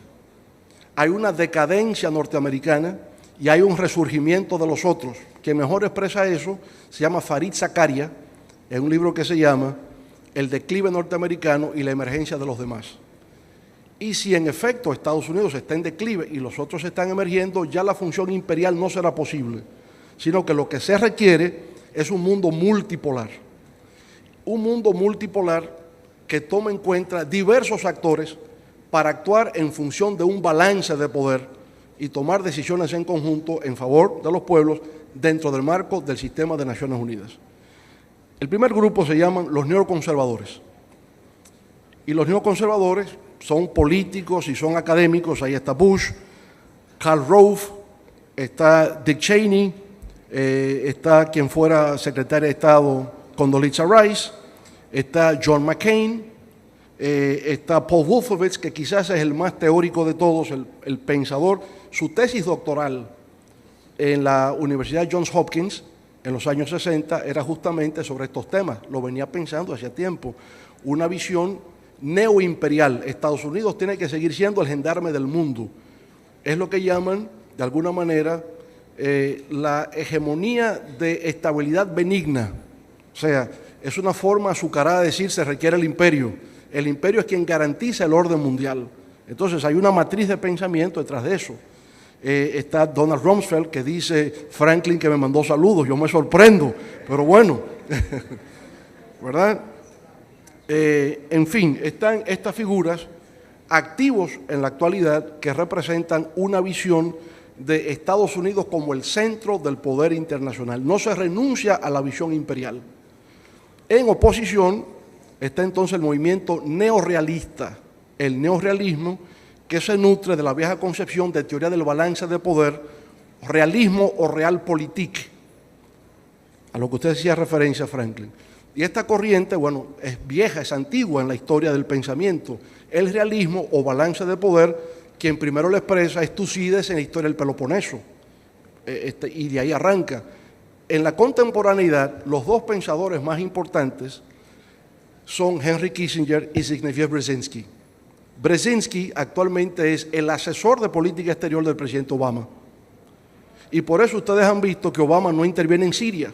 Hay una decadencia norteamericana y hay un resurgimiento de los otros. Quien mejor expresa eso se llama Fareed Zakaria, en un libro que se llama El declive norteamericano y la emergencia de los demás. Y si en efecto Estados Unidos está en declive y los otros están emergiendo, ya la función imperial no será posible, sino que lo que se requiere es un mundo multipolar. Un mundo multipolar que toma en cuenta diversos actores para actuar en función de un balance de poder y tomar decisiones en conjunto en favor de los pueblos dentro del marco del sistema de Naciones Unidas. El primer grupo se llaman los neoconservadores. Y los neoconservadores son políticos y son académicos. Ahí está Bush, Karl Rove, está Dick Cheney, está quien fuera secretaria de Estado Condoleezza Rice, está John McCain, está Paul Wolfowitz, que quizás es el más teórico de todos, el pensador. Su tesis doctoral en la Universidad Johns Hopkins en los años 60 era justamente sobre estos temas. Lo venía pensando hacía tiempo. Una visión neoimperial. Estados Unidos tiene que seguir siendo el gendarme del mundo. Es lo que llaman, de alguna manera, la hegemonía de estabilidad benigna. O sea, es una forma azucarada de decir se requiere el imperio. El imperio es quien garantiza el orden mundial. Entonces hay una matriz de pensamiento detrás de eso. Está Donald Rumsfeld, que dice, Franklin que me mandó saludos, yo me sorprendo, pero bueno, ¿verdad? En fin, están estas figuras activos en la actualidad que representan una visión de Estados Unidos como el centro del poder internacional. No se renuncia a la visión imperial. En oposición está entonces el movimiento neorrealista, el neorrealismo, que se nutre de la vieja concepción de teoría del balance de poder, realismo o realpolitik, a lo que usted hacía referencia, Franklin. Y esta corriente, bueno, es vieja, es antigua en la historia del pensamiento. El realismo o balance de poder, quien primero lo expresa es Tucídides en la historia del Peloponeso, y de ahí arranca. En la contemporaneidad, los dos pensadores más importantes son Henry Kissinger y Zbigniew Brzezinski. Brzezinski actualmente es el asesor de política exterior del presidente Obama. Y por eso ustedes han visto que Obama no interviene en Siria.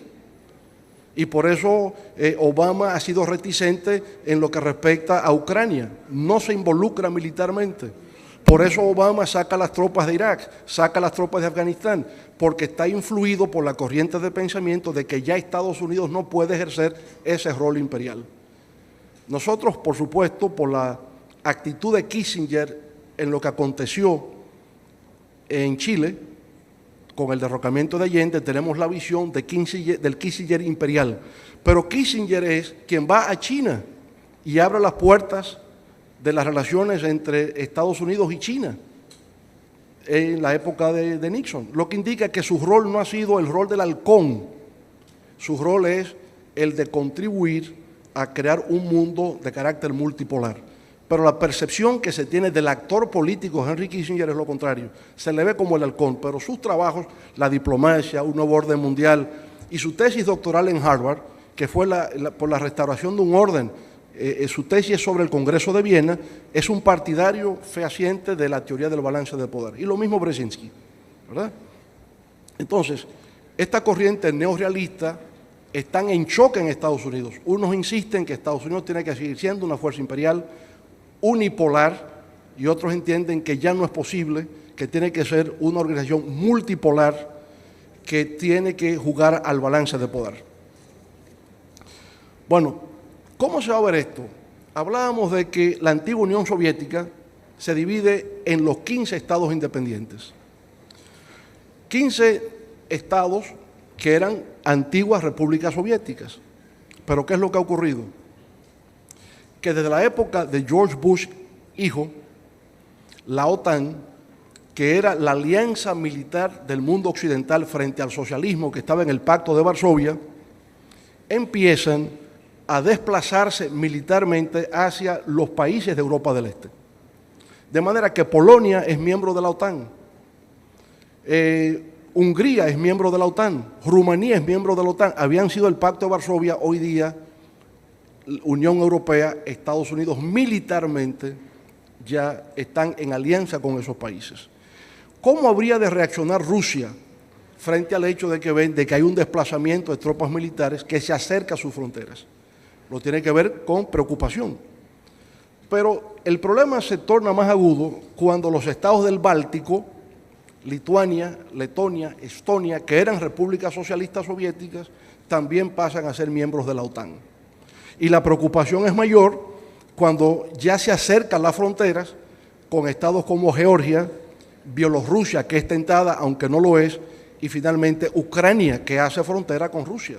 Y por eso Obama ha sido reticente en lo que respecta a Ucrania. No se involucra militarmente. Por eso Obama saca las tropas de Irak, saca las tropas de Afganistán, porque está influido por la corriente de pensamiento de que ya Estados Unidos no puede ejercer ese rol imperial. Nosotros, por supuesto, por la actitud de Kissinger en lo que aconteció en Chile, con el derrocamiento de Allende, tenemos la visión de del Kissinger imperial. Pero Kissinger es quien va a China y abre las puertas de las relaciones entre Estados Unidos y China en la época de Nixon, lo que indica que su rol no ha sido el rol del halcón, su rol es el de contribuir a crear un mundo de carácter multipolar. Pero la percepción que se tiene del actor político Henry Kissinger es lo contrario. Se le ve como el halcón, pero sus trabajos, la diplomacia, un nuevo orden mundial y su tesis doctoral en Harvard, que fue por la restauración de un orden, su tesis sobre el Congreso de Viena, es un partidario fehaciente de la teoría del balance de poder. Y lo mismo Brzezinski, ¿verdad? Entonces, esta corriente neorrealista están en choque en Estados Unidos. Unos insisten que Estados Unidos tiene que seguir siendo una fuerza imperial unipolar y otros entienden que ya no es posible, que tiene que ser una organización multipolar que tiene que jugar al balance de poder. Bueno, ¿cómo se va a ver esto? Hablábamos de que la antigua Unión Soviética se divide en los 15 estados independientes. 15 estados que eran antiguas repúblicas soviéticas. Pero ¿qué es lo que ha ocurrido? Que desde la época de George Bush, hijo, la OTAN, que era la alianza militar del mundo occidental frente al socialismo que estaba en el Pacto de Varsovia, empiezan a desplazarse militarmente hacia los países de Europa del Este. De manera que Polonia es miembro de la OTAN, Hungría es miembro de la OTAN, Rumanía es miembro de la OTAN, habían sido el Pacto de Varsovia, hoy día Unión Europea, Estados Unidos militarmente ya están en alianza con esos países. ¿Cómo habría de reaccionar Rusia frente al hecho de que hay un desplazamiento de tropas militares que se acerca a sus fronteras? Lo tiene que ver con preocupación. Pero el problema se torna más agudo cuando los estados del Báltico, Lituania, Letonia, Estonia, que eran repúblicas socialistas soviéticas, también pasan a ser miembros de la OTAN. Y la preocupación es mayor cuando ya se acercan las fronteras con estados como Georgia, Bielorrusia, que es tentada, aunque no lo es, y finalmente Ucrania, que hace frontera con Rusia.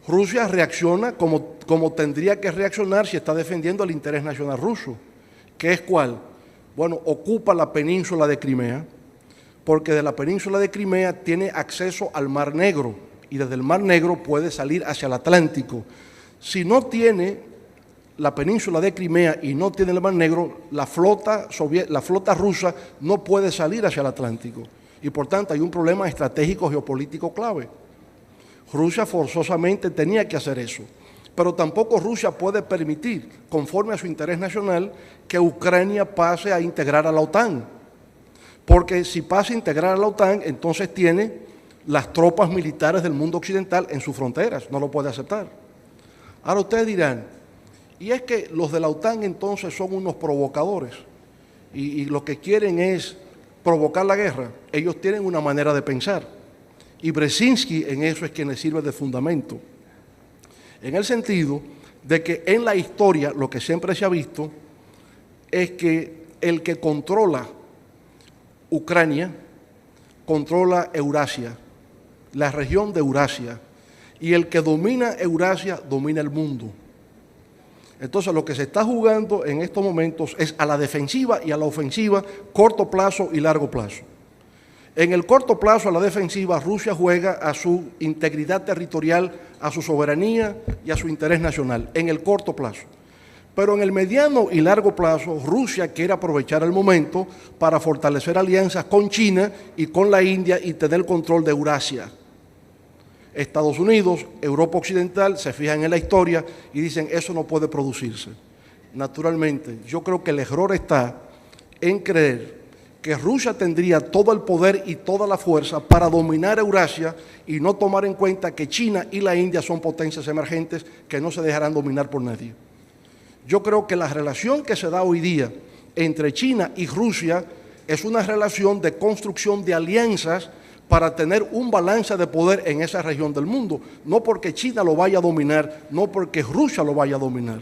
Rusia reacciona como tendría que reaccionar si está defendiendo el interés nacional ruso, que es ¿cuál? Bueno, ocupa la península de Crimea, porque de la península de Crimea tiene acceso al Mar Negro, y desde el Mar Negro puede salir hacia el Atlántico. Si no tiene la península de Crimea y no tiene el Mar Negro, la flota rusa no puede salir hacia el Atlántico, y por tanto hay un problema estratégico geopolítico clave. Rusia forzosamente tenía que hacer eso, pero tampoco Rusia puede permitir, conforme a su interés nacional, que Ucrania pase a integrar a la OTAN, porque si pasa a integrar a la OTAN, entonces tiene las tropas militares del mundo occidental en sus fronteras, no lo puede aceptar. Ahora ustedes dirán, y es que los de la OTAN entonces son unos provocadores, y lo que quieren es provocar la guerra. Ellos tienen una manera de pensar. Y Brzezinski en eso es quien le sirve de fundamento, en el sentido de que en la historia lo que siempre se ha visto es que el que controla Ucrania controla Eurasia, la región de Eurasia, y el que domina Eurasia domina el mundo. Entonces lo que se está jugando en estos momentos es a la defensiva y a la ofensiva, corto plazo y largo plazo. En el corto plazo, a la defensiva, Rusia juega a su integridad territorial, a su soberanía y a su interés nacional, en el corto plazo. Pero en el mediano y largo plazo, Rusia quiere aprovechar el momento para fortalecer alianzas con China y con la India y tener control de Eurasia. Estados Unidos, Europa Occidental, se fijan en la historia y dicen, eso no puede producirse. Naturalmente, yo creo que el error está en creer que Rusia tendría todo el poder y toda la fuerza para dominar Eurasia y no tomar en cuenta que China y la India son potencias emergentes que no se dejarán dominar por nadie. Yo creo que la relación que se da hoy día entre China y Rusia es una relación de construcción de alianzas para tener un balance de poder en esa región del mundo, no porque China lo vaya a dominar, no porque Rusia lo vaya a dominar.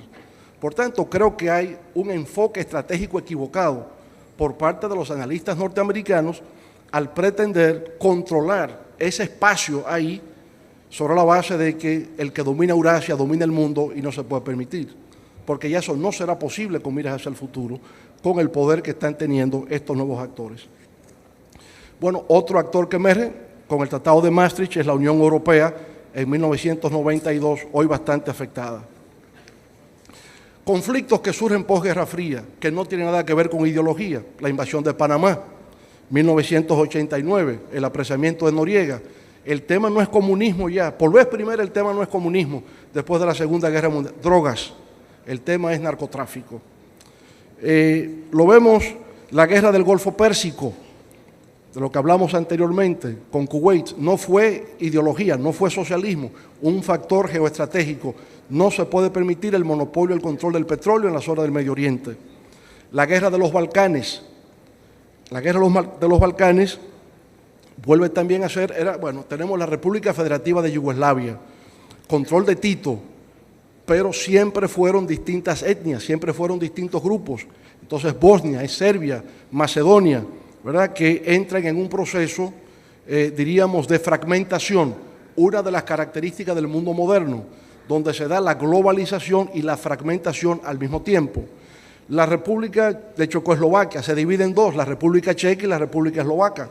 Por tanto, creo que hay un enfoque estratégico equivocado por parte de los analistas norteamericanos al pretender controlar ese espacio ahí sobre la base de que el que domina Eurasia domina el mundo y no se puede permitir, porque ya eso no será posible con miras hacia el futuro con el poder que están teniendo estos nuevos actores. Bueno, otro actor que emerge con el Tratado de Maastricht es la Unión Europea en 1992, hoy bastante afectada. Conflictos que surgen posguerra fría, que no tienen nada que ver con ideología. La invasión de Panamá, 1989, el apresamiento de Noriega. El tema no es comunismo ya. Por vez primera el tema no es comunismo después de la Segunda Guerra Mundial. Drogas. El tema es narcotráfico. Lo vemos, la guerra del Golfo Pérsico, de lo que hablamos anteriormente con Kuwait, no fue ideología, no fue socialismo, un factor geoestratégico. No se puede permitir el monopolio, el control del petróleo en la zona del Medio Oriente. La guerra de los Balcanes, vuelve también a ser, tenemos la República Federativa de Yugoslavia, control de Tito, pero siempre fueron distintas etnias, siempre fueron distintos grupos. Entonces Bosnia, es Serbia, Macedonia, ¿verdad?, que entran en un proceso, diríamos, de fragmentación, una de las características del mundo moderno, donde se da la globalización y la fragmentación al mismo tiempo. La República de Checoslovaquia se divide en dos, la República Checa y la República Eslovaca.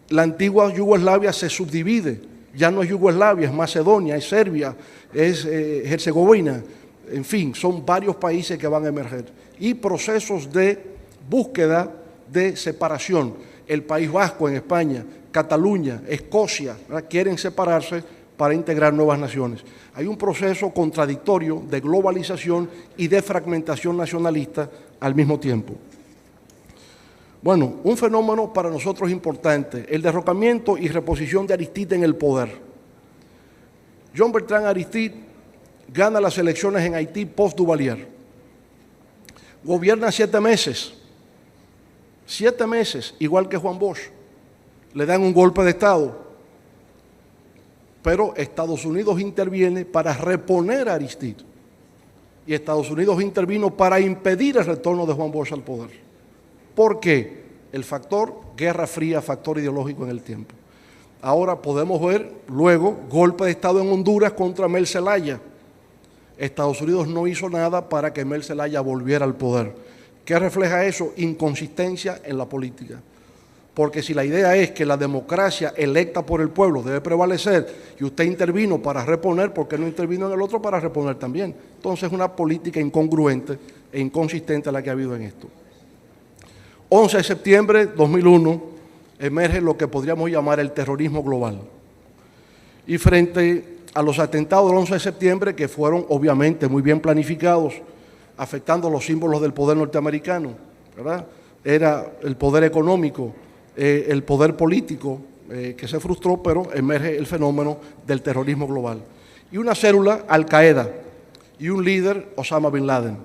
La antigua Yugoslavia se subdivide, ya no es Yugoslavia, es Macedonia, es Serbia, es Herzegovina, en fin, son varios países que van a emerger. Y procesos de búsqueda de separación. El País Vasco en España, Cataluña, Escocia, ¿verdad?, quieren separarse para integrar nuevas naciones. Hay un proceso contradictorio de globalización y de fragmentación nacionalista al mismo tiempo. Bueno, un fenómeno para nosotros importante, el derrocamiento y reposición de Aristide en el poder. Jean Bertrand Aristide gana las elecciones en Haití post-Duvalier. Gobierna 7 meses. 7 meses, igual que Juan Bosch. Le dan un golpe de Estado. Pero Estados Unidos interviene para reponer a Aristide. Y Estados Unidos intervino para impedir el retorno de Juan Bosch al poder. ¿Por qué? El factor Guerra Fría, factor ideológico en el tiempo. Ahora podemos ver luego golpe de Estado en Honduras contra Mel Zelaya. Estados Unidos no hizo nada para que Mel Zelaya volviera al poder. ¿Qué refleja eso? Inconsistencia en la política. Porque si la idea es que la democracia electa por el pueblo debe prevalecer y usted intervino para reponer, ¿por qué no intervino en el otro para reponer también? Entonces es una política incongruente e inconsistente la que ha habido en esto. 11 de septiembre de 2001 emerge lo que podríamos llamar el terrorismo global. Y frente a los atentados del 11 de septiembre, que fueron obviamente muy bien planificados, afectando los símbolos del poder norteamericano, ¿verdad? Era el poder económico, el poder político que se frustró, pero emerge el fenómeno del terrorismo global. Y una célula, Al-Qaeda, y un líder, Osama Bin Laden.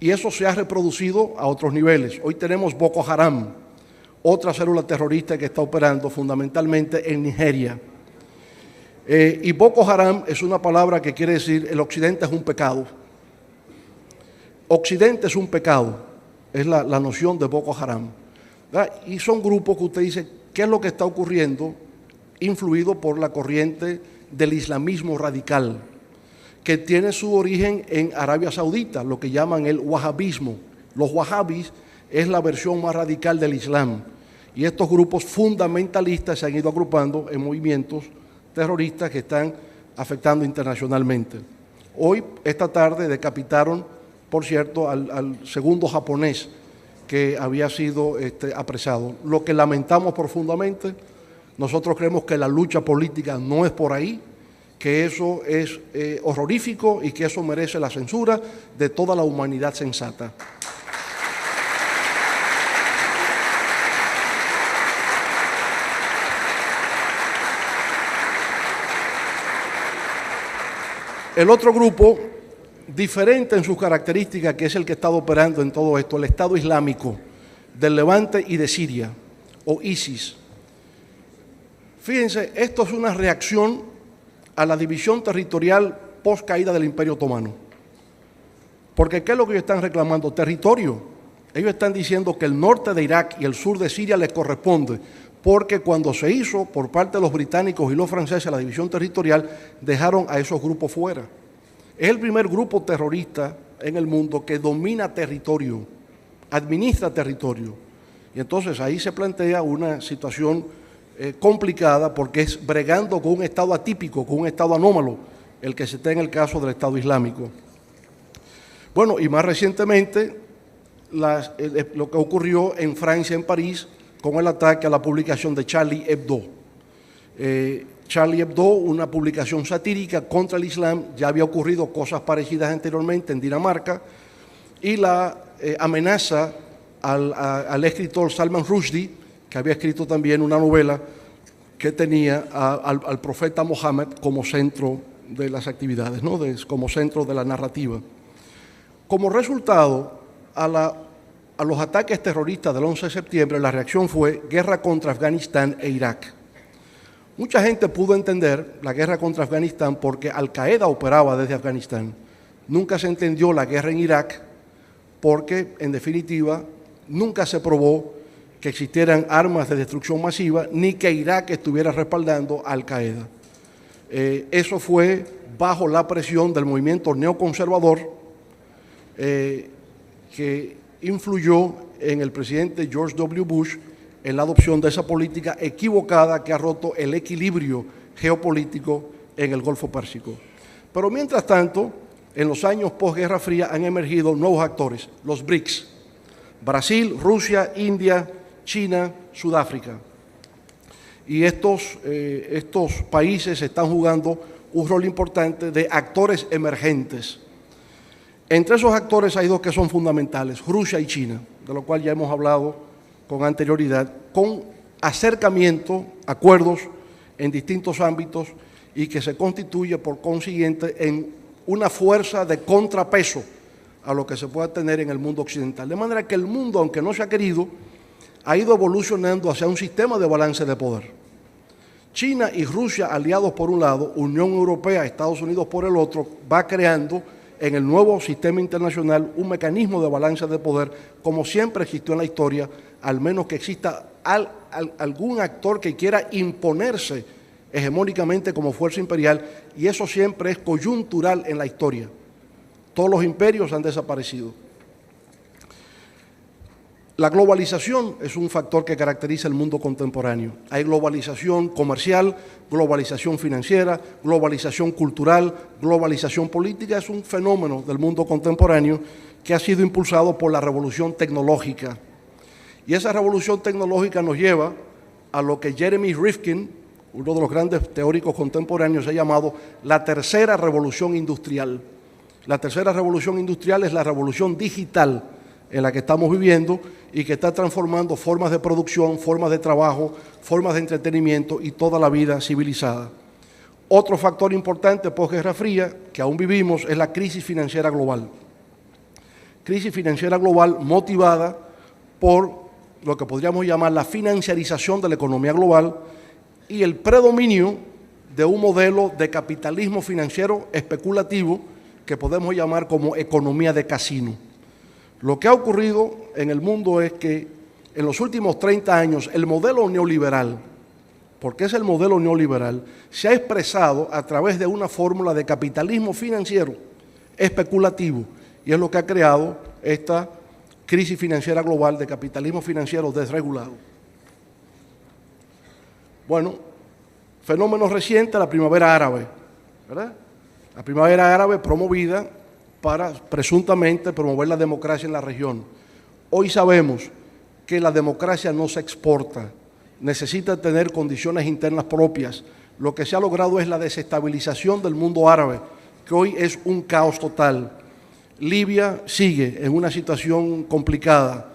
Y eso se ha reproducido a otros niveles. Hoy tenemos Boko Haram, otra célula terrorista que está operando fundamentalmente en Nigeria. Y Boko Haram es una palabra que quiere decir el occidente es un pecado. Occidente es un pecado, es la noción de Boko Haram, ¿verdad? Y son grupos que usted dice, ¿qué es lo que está ocurriendo? Influido por la corriente del islamismo radical, que tiene su origen en Arabia Saudita, lo que llaman el wahabismo. Los wahabis es la versión más radical del Islam. Y estos grupos fundamentalistas se han ido agrupando en movimientos terroristas que están afectando internacionalmente. Hoy, esta tarde, decapitaron, por cierto, al segundo japonés que había sido apresado. Lo que lamentamos profundamente, nosotros creemos que la lucha política no es por ahí, que eso es horrorífico y que eso merece la censura de toda la humanidad sensata. El otro grupo, diferente en sus características, que es el que ha estado operando en todo esto, el Estado Islámico del Levante y de Siria, o ISIS. Fíjense, esto es una reacción a la división territorial post caída del Imperio Otomano. Porque ¿qué es lo que ellos están reclamando? Territorio. Ellos están diciendo que el norte de Irak y el sur de Siria les corresponde, porque cuando se hizo por parte de los británicos y los franceses la división territorial, dejaron a esos grupos fuera. Es el primer grupo terrorista en el mundo que domina territorio, administra territorio. Y entonces ahí se plantea una situación complicada, porque es bregando con un estado atípico, con un estado anómalo, el que se está en el caso del Estado Islámico. Bueno, y más recientemente, lo que ocurrió en Francia, en París, con el ataque a la publicación de Charlie Hebdo. Charlie Hebdo, una publicación satírica contra el Islam, ya había ocurrido cosas parecidas anteriormente en Dinamarca, y la amenaza al escritor Salman Rushdie, que había escrito también una novela que tenía al profeta Mohammed como centro de las actividades, ¿no? Como centro de la narrativa. Como resultado, a los ataques terroristas del 11 de septiembre, la reacción fue guerra contra Afganistán e Irak. Mucha gente pudo entender la guerra contra Afganistán porque Al-Qaeda operaba desde Afganistán. Nunca se entendió la guerra en Irak porque, en definitiva, nunca se probó que existieran armas de destrucción masiva ni que Irak estuviera respaldando a Al-Qaeda. Eso fue bajo la presión del movimiento neoconservador que influyó en el presidente George W. Bush en la adopción de esa política equivocada que ha roto el equilibrio geopolítico en el Golfo Pérsico. Pero mientras tanto, en los años posguerra fría han emergido nuevos actores, los BRICS, Brasil, Rusia, India, China, Sudáfrica. Y estos países están jugando un rol importante de actores emergentes. Entre esos actores hay dos que son fundamentales, Rusia y China, de lo cual ya hemos hablado con anterioridad, con acercamiento, acuerdos en distintos ámbitos y que se constituye por consiguiente en una fuerza de contrapeso a lo que se pueda tener en el mundo occidental. De manera que el mundo, aunque no se ha querido, ha ido evolucionando hacia un sistema de balance de poder. China y Rusia aliados por un lado, Unión Europea, Estados Unidos por el otro, va creando en el nuevo sistema internacional un mecanismo de balance de poder, como siempre existió en la historia, al menos que exista algún actor que quiera imponerse hegemónicamente como fuerza imperial, y eso siempre es coyuntural en la historia. Todos los imperios han desaparecido. La globalización es un factor que caracteriza el mundo contemporáneo. Hay globalización comercial, globalización financiera, globalización cultural, globalización política. Es un fenómeno del mundo contemporáneo que ha sido impulsado por la revolución tecnológica. Y esa revolución tecnológica nos lleva a lo que Jeremy Rifkin, uno de los grandes teóricos contemporáneos, ha llamado la tercera revolución industrial. La tercera revolución industrial es la revolución digital en la que estamos viviendo y que está transformando formas de producción, formas de trabajo, formas de entretenimiento y toda la vida civilizada. Otro factor importante posguerra fría que aún vivimos es la crisis financiera global. Crisis financiera global motivada por lo que podríamos llamar la financiarización de la economía global y el predominio de un modelo de capitalismo financiero especulativo que podemos llamar como economía de casino. Lo que ha ocurrido en el mundo es que en los últimos 30 años el modelo neoliberal, porque es el modelo neoliberal, se ha expresado a través de una fórmula de capitalismo financiero especulativo y es lo que ha creado esta crisis financiera global de capitalismo financiero desregulado. Bueno, fenómeno reciente, la primavera árabe, ¿verdad? La primavera árabe promovida para presuntamente promover la democracia en la región. Hoy sabemos que la democracia no se exporta, necesita tener condiciones internas propias. Lo que se ha logrado es la desestabilización del mundo árabe, que hoy es un caos total. Libia sigue en una situación complicada.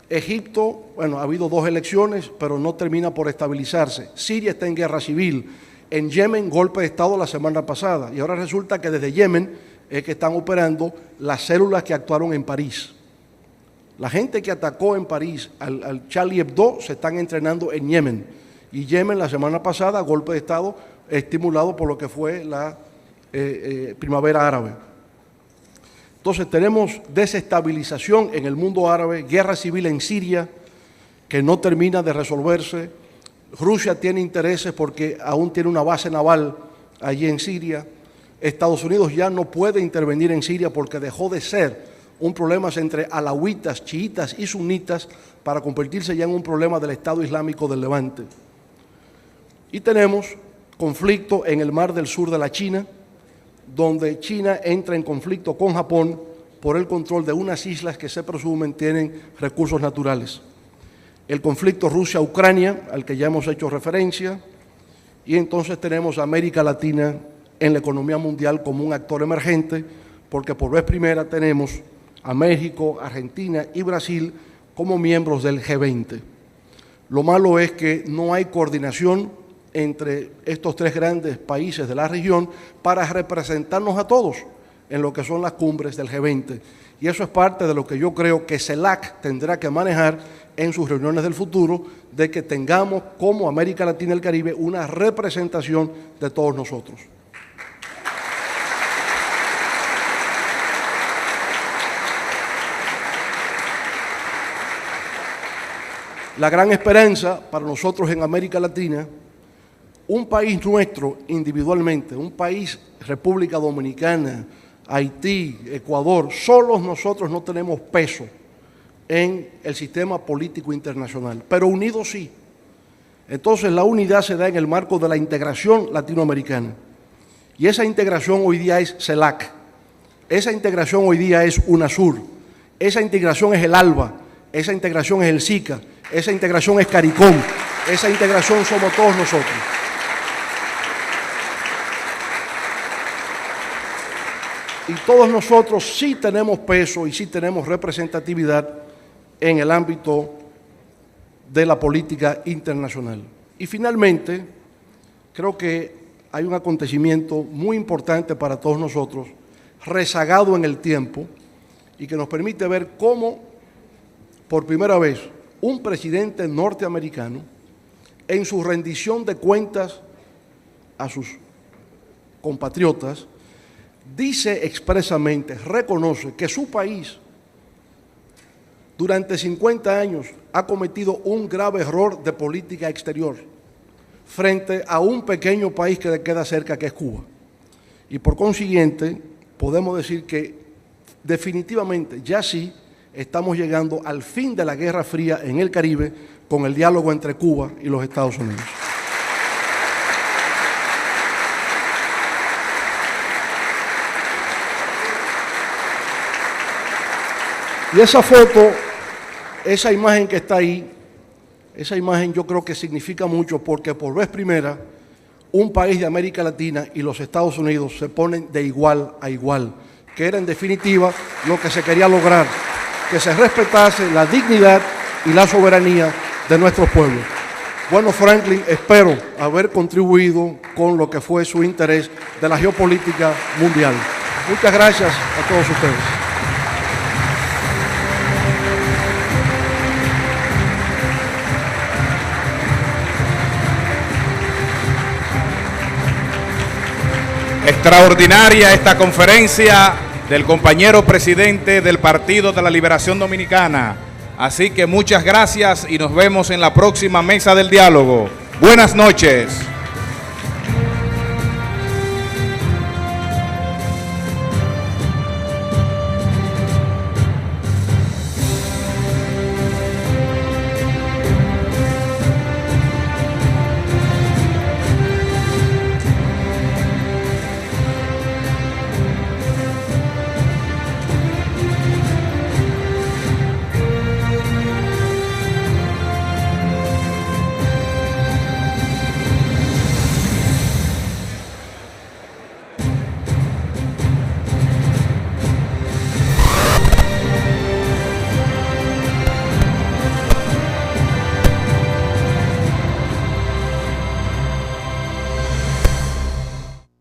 Egipto, bueno, ha habido 2 elecciones, pero no termina por estabilizarse. Siria está en guerra civil. En Yemen, golpe de Estado la semana pasada. Y ahora resulta que desde Yemen es que están operando las células que actuaron en París. La gente que atacó en París al Charlie Hebdo se están entrenando en Yemen. Y Yemen la semana pasada, golpe de Estado, estimulado por lo que fue la primavera árabe. Entonces tenemos desestabilización en el mundo árabe, guerra civil en Siria, que no termina de resolverse. Rusia tiene intereses porque aún tiene una base naval allí en Siria. Estados Unidos ya no puede intervenir en Siria porque dejó de ser un problema entre alawitas, chiitas y sunitas para convertirse ya en un problema del Estado Islámico del Levante. Y tenemos conflicto en el mar del sur de la China, donde China entra en conflicto con Japón por el control de unas islas que se presumen tienen recursos naturales. El conflicto Rusia-Ucrania, al que ya hemos hecho referencia, y entonces tenemos a América Latina en la economía mundial como un actor emergente, porque por vez primera tenemos a México, Argentina y Brasil como miembros del G20. Lo malo es que no hay coordinación entre estos tres grandes países de la región para representarnos a todos en lo que son las cumbres del G20. Y eso es parte de lo que yo creo que CELAC tendrá que manejar en sus reuniones del futuro, de que tengamos como América Latina y el Caribe una representación de todos nosotros. La gran esperanza para nosotros en América Latina, un país nuestro individualmente, un país, República Dominicana, Haití, Ecuador, solos nosotros no tenemos peso en el sistema político internacional, pero unidos sí. Entonces la unidad se da en el marco de la integración latinoamericana. Y esa integración hoy día es CELAC, esa integración hoy día es UNASUR, esa integración es el ALBA, esa integración es el SICA, esa integración es CARICOM, esa integración somos todos nosotros. Y todos nosotros sí tenemos peso y sí tenemos representatividad en el ámbito de la política internacional. Y finalmente, creo que hay un acontecimiento muy importante para todos nosotros, rezagado en el tiempo, y que nos permite ver cómo, por primera vez, un presidente norteamericano, en su rendición de cuentas a sus compatriotas, dice expresamente, reconoce que su país durante 50 años ha cometido un grave error de política exterior frente a un pequeño país que le queda cerca, que es Cuba. Y por consiguiente, podemos decir que definitivamente ya sí estamos llegando al fin de la Guerra Fría en el Caribe con el diálogo entre Cuba y los Estados Unidos. Y esa foto, esa imagen que está ahí, esa imagen yo creo que significa mucho, porque por vez primera un país de América Latina y los Estados Unidos se ponen de igual a igual, que era en definitiva lo que se quería lograr, que se respetase la dignidad y la soberanía de nuestros pueblos. Bueno, Franklin, espero haber contribuido con lo que fue su interés de la geopolítica mundial. Muchas gracias a todos ustedes. Extraordinaria esta conferencia del compañero presidente del Partido de la Liberación Dominicana. Así que muchas gracias y nos vemos en la próxima mesa del diálogo. Buenas noches.